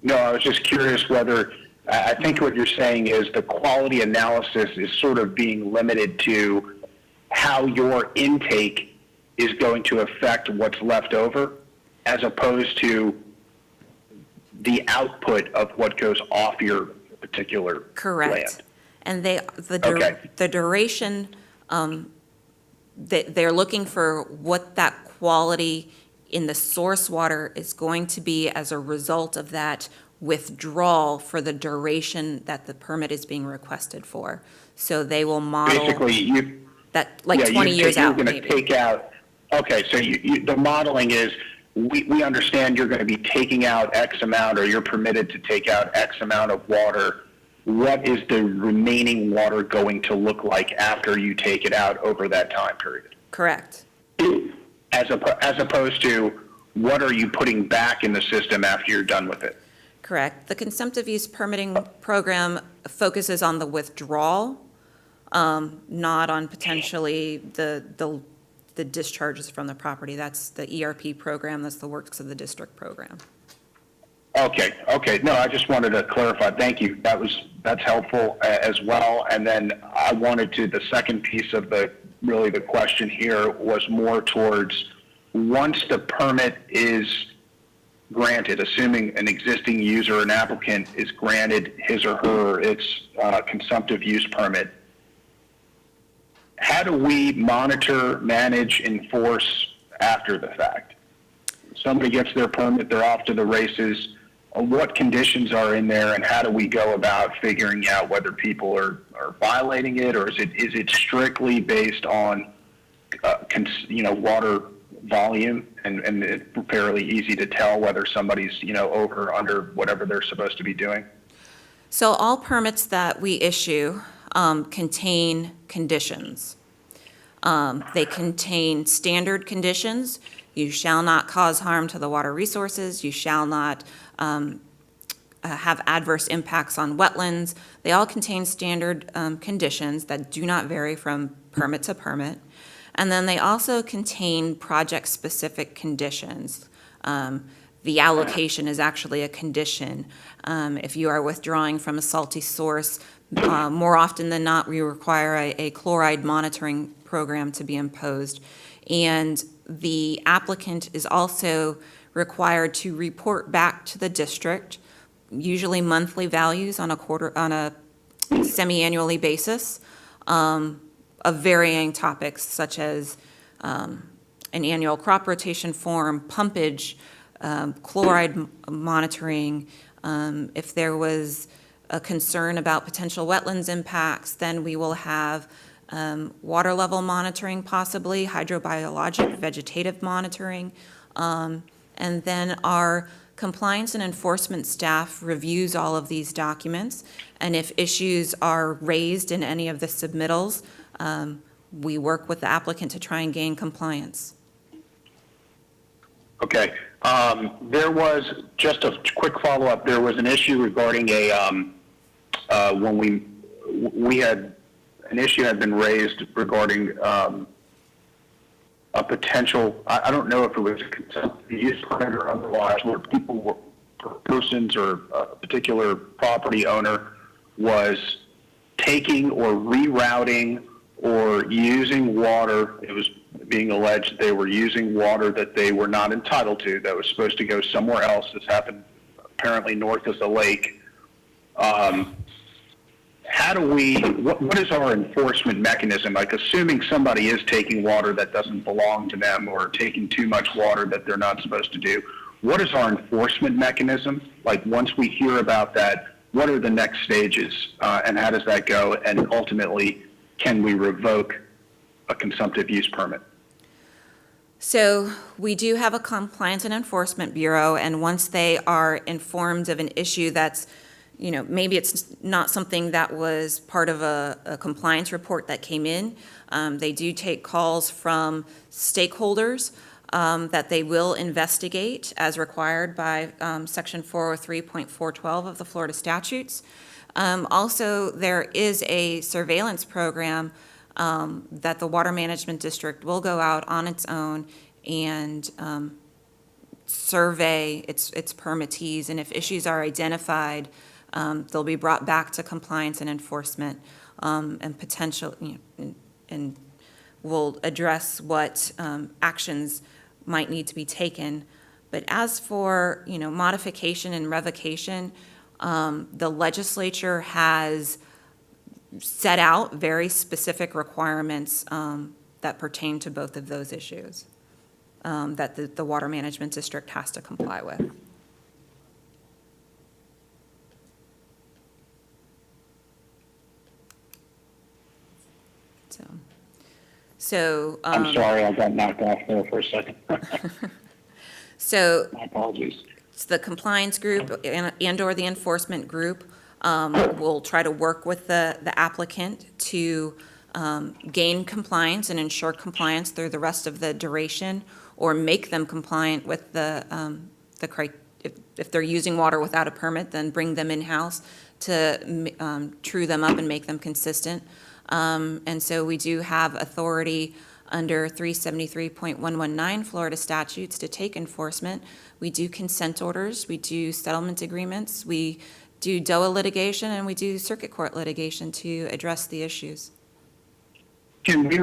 S9: No, I was just curious whether, I think what you're saying is the quality analysis is sort of being limited to how your intake is going to affect what's left over, as opposed to the output of what goes off your particular
S7: Correct.
S9: land.
S7: And
S9: Okay.
S7: the duration, they're looking for what that quality in the source water is going to be as a result of that withdrawal for the duration that the permit is being requested for. So they will model
S9: Basically,
S7: that, like 20 years out,
S9: You're going
S7: maybe.
S9: to take out, okay, so the modeling is, we understand you're going to be taking out X amount, or you're permitted to take out X amount of water. What is the remaining water going to look like after you take it out over that time period?
S7: Correct.
S9: As opposed to, what are you putting back in the system after you're done with it?
S7: Correct. The consumptive use permitting program focuses on the withdrawal, not on potentially the discharges from the property. That's the ERP program, that's the Works of the District program.
S9: Okay. No, I just wanted to clarify. Thank you. That's helpful as well. And then I wanted to, the second piece of the question here was more towards, once the permit is granted, assuming an existing user, an applicant is granted his or her its consumptive use permit, how do we monitor, manage, enforce after the fact? Somebody gets their permit, they're off to the races. What conditions are in there, and how do we go about figuring out whether people are violating it, or is it strictly based on water volume, and it's fairly easy to tell whether somebody's over or under whatever they're supposed to be doing?
S7: So all permits that we issue contain conditions. They contain standard conditions. You shall not cause harm to the water resources. You shall not have adverse impacts on wetlands. They all contain standard conditions that do not vary from permit to permit. And then they also contain project-specific conditions. The allocation is actually a condition. If you are withdrawing from a salty source, more often than not, we require a chloride monitoring program to be imposed. And the applicant is also required to report back to the district, usually monthly values on a semi-annually basis, of varying topics such as an annual crop rotation form, pumpage, chloride monitoring. If there was a concern about potential wetlands impacts, then we will have water level monitoring, possibly hydrobiologic, vegetative monitoring. And then our compliance and enforcement staff reviews all of these documents. And if issues are raised in any of the submittals, we work with the applicant to try and gain compliance.
S9: Okay. There was, just a quick follow-up, there was an issue regarding when we had, an issue had been raised regarding a potential, I don't know if it was a consumptive use permit or otherwise, where persons or a particular property owner was taking or rerouting or using water. It was being alleged they were using water that they were not entitled to, that was supposed to go somewhere else. This happened apparently north of the lake. how do we, what is our enforcement mechanism? Like, assuming somebody is taking water that doesn't belong to them or taking too much water that they're not supposed to do, what is our enforcement mechanism? Like, once we hear about that, what are the next stages, and how does that go? And ultimately, can we revoke a consumptive use permit?
S7: So we do have a Compliance and Enforcement Bureau, and once they are informed of an issue that's, maybe it's not something that was part of a compliance report that came in, they do take calls from stakeholders that they will investigate as required by Section 403.412 of the Florida statutes. Also, there is a surveillance program that the Water Management District will go out on its own and survey its permittees, and if issues are identified, they'll be brought back to compliance and enforcement, and potential, and will address what actions might need to be taken. But as for, modification and revocation, the legislature has set out very specific requirements that pertain to both of those issues that the Water Management District has to comply with. So
S9: I'm sorry, I got knocked off there for a second.
S7: So
S9: My apologies.
S7: it's the compliance group and/or the enforcement group will try to work with the applicant to gain compliance and ensure compliance through the rest of the duration, or make them compliant with if they're using water without a permit, then bring them in-house to true them up and make them consistent. And so we do have authority under 373.119 Florida statutes to take enforcement. We do consent orders, we do settlement agreements, we do DOA litigation, and we do circuit court litigation to address the issues.
S9: Can we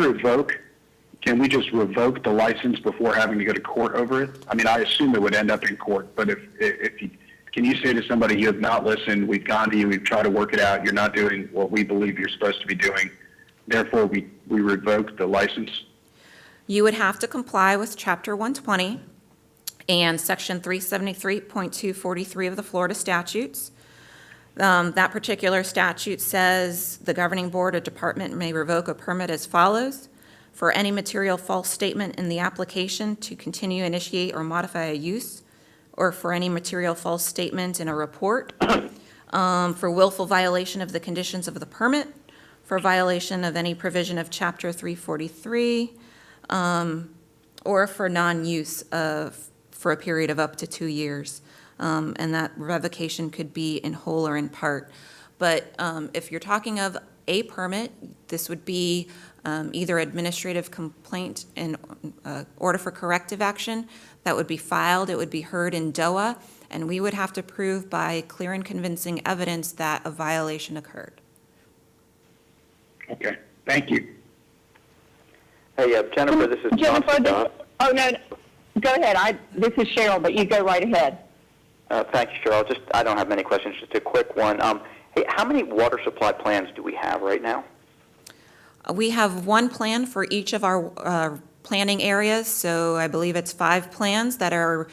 S9: just revoke the license before having to go to court over it? I mean, I assume it would end up in court, but can you say to somebody, you have not listened, we've gone to you, we've tried to work it out, you're not doing what we believe you're supposed to be doing, therefore we revoke the license?
S7: You would have to comply with Chapter 120 and Section 373.243 of the Florida statutes. That particular statute says the governing board or department may revoke a permit as follows: for any material false statement in the application to continue, initiate, or modify a use, or for any material false statement in a report, for willful violation of the conditions of the permit, for violation of any provision of Chapter 343, or for non-use for a period of up to 2 years. And that revocation could be in whole or in part. But if you're talking of a permit, this would be either administrative complaint in order for corrective action that would be filed. It would be heard in DOA, and we would have to prove by clear and convincing evidence that a violation occurred.
S9: Okay, thank you.
S3: Hey, Jennifer, this is
S6: Jennifer,
S3: John.
S6: oh, no, go ahead. This is Cheryl, but you go right ahead.
S3: Thank you, Cheryl. I don't have many questions, just a quick one. Hey, how many water supply plans do we have right now?
S7: We have one plan for each of our planning areas, so I believe it's 5 plans that are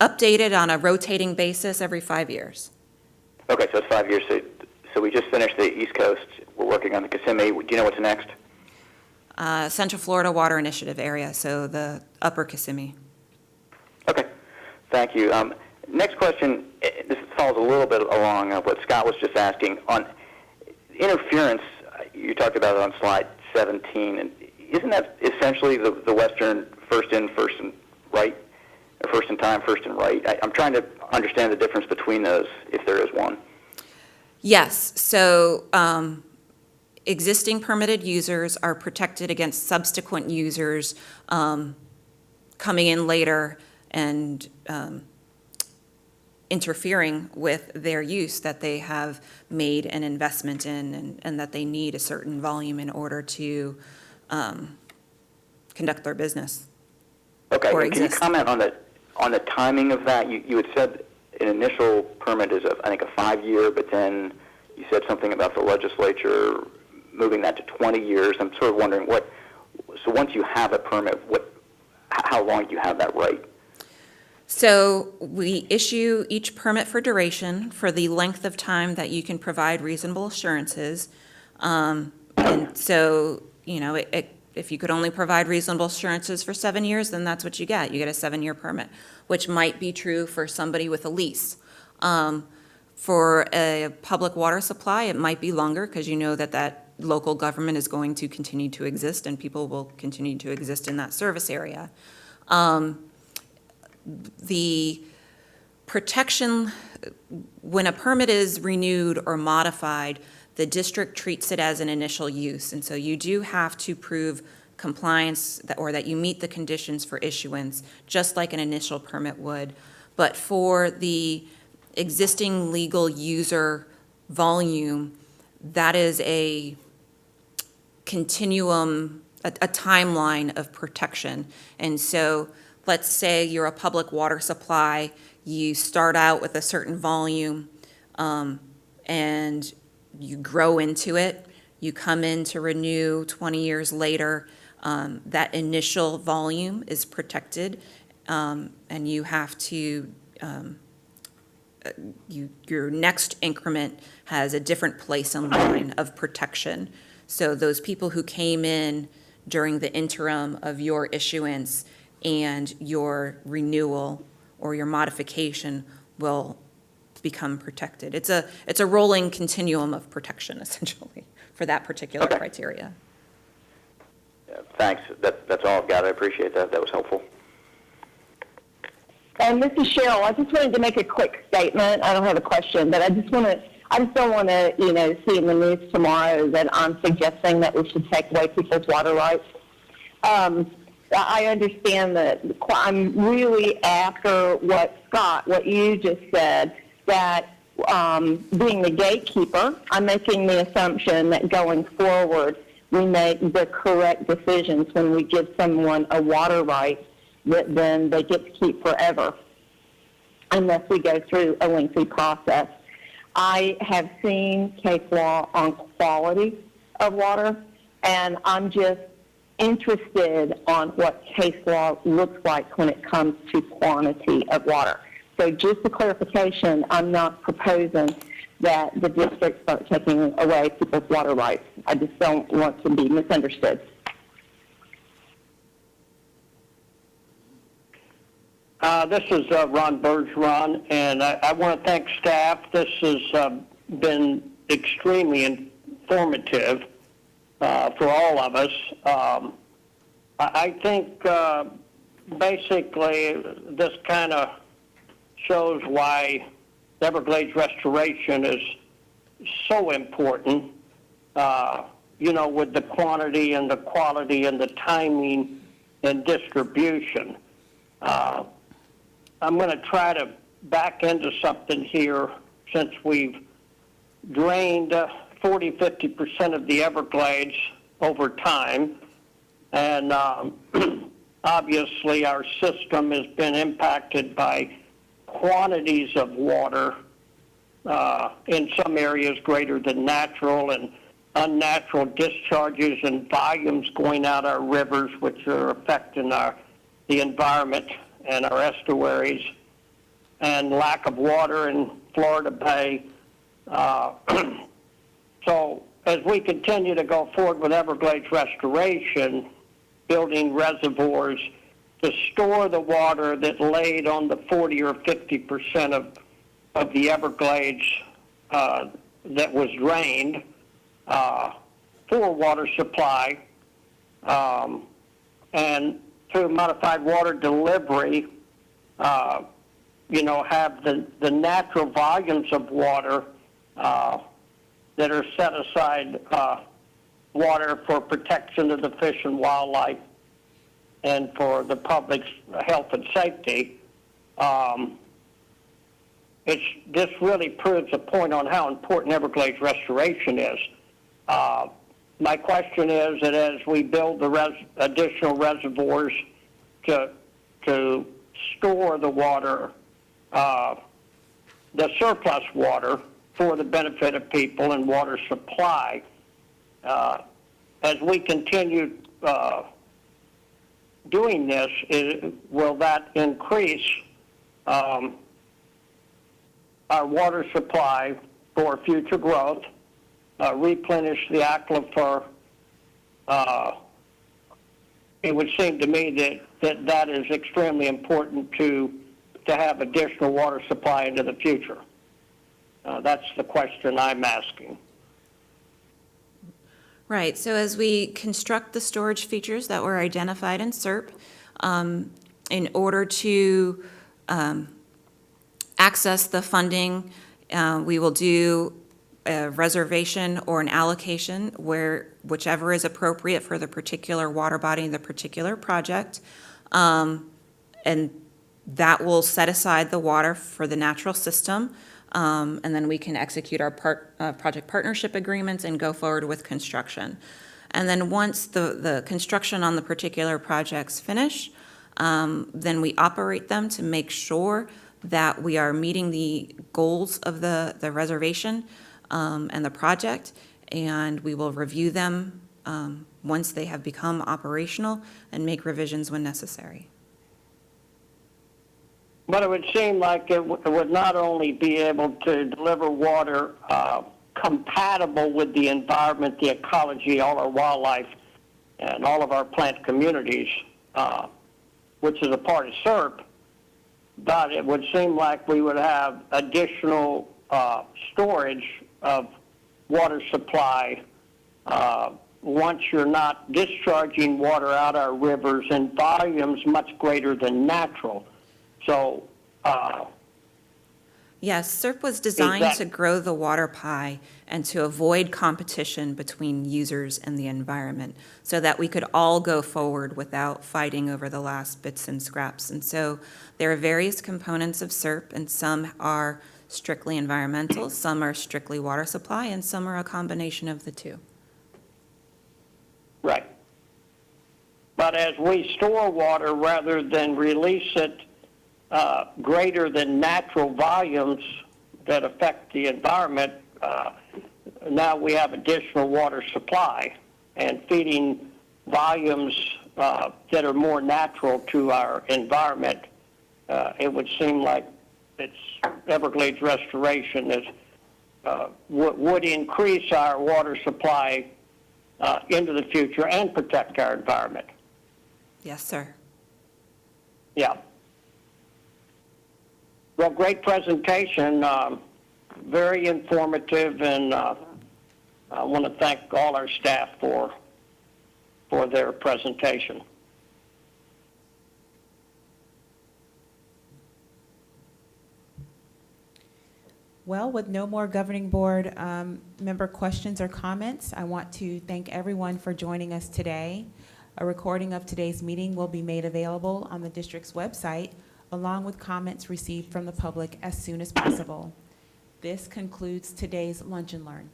S7: updated on a rotating basis every 5 years.
S3: Okay, so it's 5 years. So we just finished the East Coast. We're working on the Kissimmee. Do you know what's next?
S7: Central Florida Water Initiative area, so the upper Kissimmee.
S3: Okay, thank you. Next question, this follows a little bit along what Scott was just asking. On interference, you talked about it on slide 17, and isn't that essentially the Western first in, first and right, or first in time, first and right? I'm trying to understand the difference between those, if there is one.
S7: Yes, so existing permitted users are protected against subsequent users coming in later and interfering with their use that they have made an investment in, and that they need a certain volume in order to conduct their business.
S3: Okay,
S7: or
S3: and can you
S7: exist.
S3: comment on the timing of that? You had said an initial permit is, I think, a 5-year, but then you said something about the legislature moving that to 20 years. I'm sort of wondering so once you have a permit, how long do you have that right?
S7: So we issue each permit for duration for the length of time that you can provide reasonable assurances. And so, if you could only provide reasonable assurances for 7 years, then that's what you get. You get a 7-year permit, which might be true for somebody with a lease. For a public water supply, it might be longer because you know that local government is going to continue to exist and people will continue to exist in that service area. The protection, when a permit is renewed or modified, the district treats it as an initial use. And so you do have to prove compliance or that you meet the conditions for issuance, just like an initial permit would. But for the existing legal user volume, that is a continuum, a timeline of protection. And so let's say you're a public water supply, you start out with a certain volume, and you grow into it, you come in to renew 20 years later, that initial volume is protected, and you have to, your next increment has a different place in line of protection. So those people who came in during the interim of your issuance and your renewal or your modification will become protected. It's a rolling continuum of protection, essentially, for that particular criteria.
S3: Yeah, thanks. That's all I've got. I appreciate that. That was helpful.
S6: And this is Cheryl. I just wanted to make a quick statement. I don't have a question, but I just don't want to, see in the news tomorrow that I'm suggesting that we should take away people's water rights. I understand that I'm really after what you just said, that being the gatekeeper, I'm making the assumption that going forward, we make the correct decisions when we give someone a water right that then they get to keep forever, unless we go through a lengthy process. I have seen case law on quality of water, and I'm just interested on what case law looks like when it comes to quantity of water. So just a clarification, I'm not proposing that the district start taking away people's water rights. I just don't want to be misunderstood.
S10: This is Ron Bergeron, and I want to thank staff. This has been extremely informative for all of us. I think basically this kind of shows why Everglades restoration is so important, with the quantity and the quality and the timing and distribution. I'm going to try to back into something here since we've drained 40-50% of the Everglades over time, and obviously our system has been impacted by quantities of water in some areas greater than natural, and unnatural discharges and volumes going out our rivers, which are affecting the environment and our estuaries, and lack of water in Florida Bay. So as we continue to go forward with Everglades restoration, building reservoirs to store the water that laid on the 40 or 50% of the Everglades that was drained for water supply, and through modified water delivery, have the natural volumes of water that are set aside water for protection of the fish and wildlife and for the public's health and safety. This really proves a point on how important Everglades restoration is. My question is that as we build the additional reservoirs to store the water, the surplus water, for the benefit of people and water supply. As we continue doing this, will that increase our water supply for future growth, replenish the aquifer? It would seem to me that is extremely important to have additional water supply into the future. That's the question I'm asking.
S7: Right, so as we construct the storage features that were identified in SERP, in order to access the funding, we will do a reservation or an allocation whichever is appropriate for the particular water body and the particular project. And that will set aside the water for the natural system. And then we can execute our project partnership agreements and go forward with construction. And then once the construction on the particular projects finish, then we operate them to make sure that we are meeting the goals of the reservation and the project, and we will review them once they have become operational and make revisions when necessary.
S10: But it would seem like it would not only be able to deliver water compatible with the environment, the ecology, all our wildlife, and all of our plant communities, which is a part of SERP, but it would seem like we would have additional storage of water supply once you're not discharging water out our rivers in volumes much greater than natural. So,
S7: yes, SERP was designed to grow the water pie and to avoid competition between users and the environment so that we could all go forward without fighting over the last bits and scraps. And so there are various components of SERP, and some are strictly environmental, some are strictly water supply, and some are a combination of the two.
S10: right. But as we store water rather than release it greater than natural volumes that affect the environment, now we have additional water supply and feeding volumes that are more natural to our environment. It would seem like Everglades restoration would increase our water supply into the future and protect our environment.
S7: Yes, sir.
S10: Yeah. Well, great presentation, very informative, and I want to thank all our staff for their presentation.
S8: Well, with no more governing board member questions or comments, I want to thank everyone for joining us today. A recording of today's meeting will be made available on the district's website, along with comments received from the public as soon as possible. This concludes today's Lunch and Learn.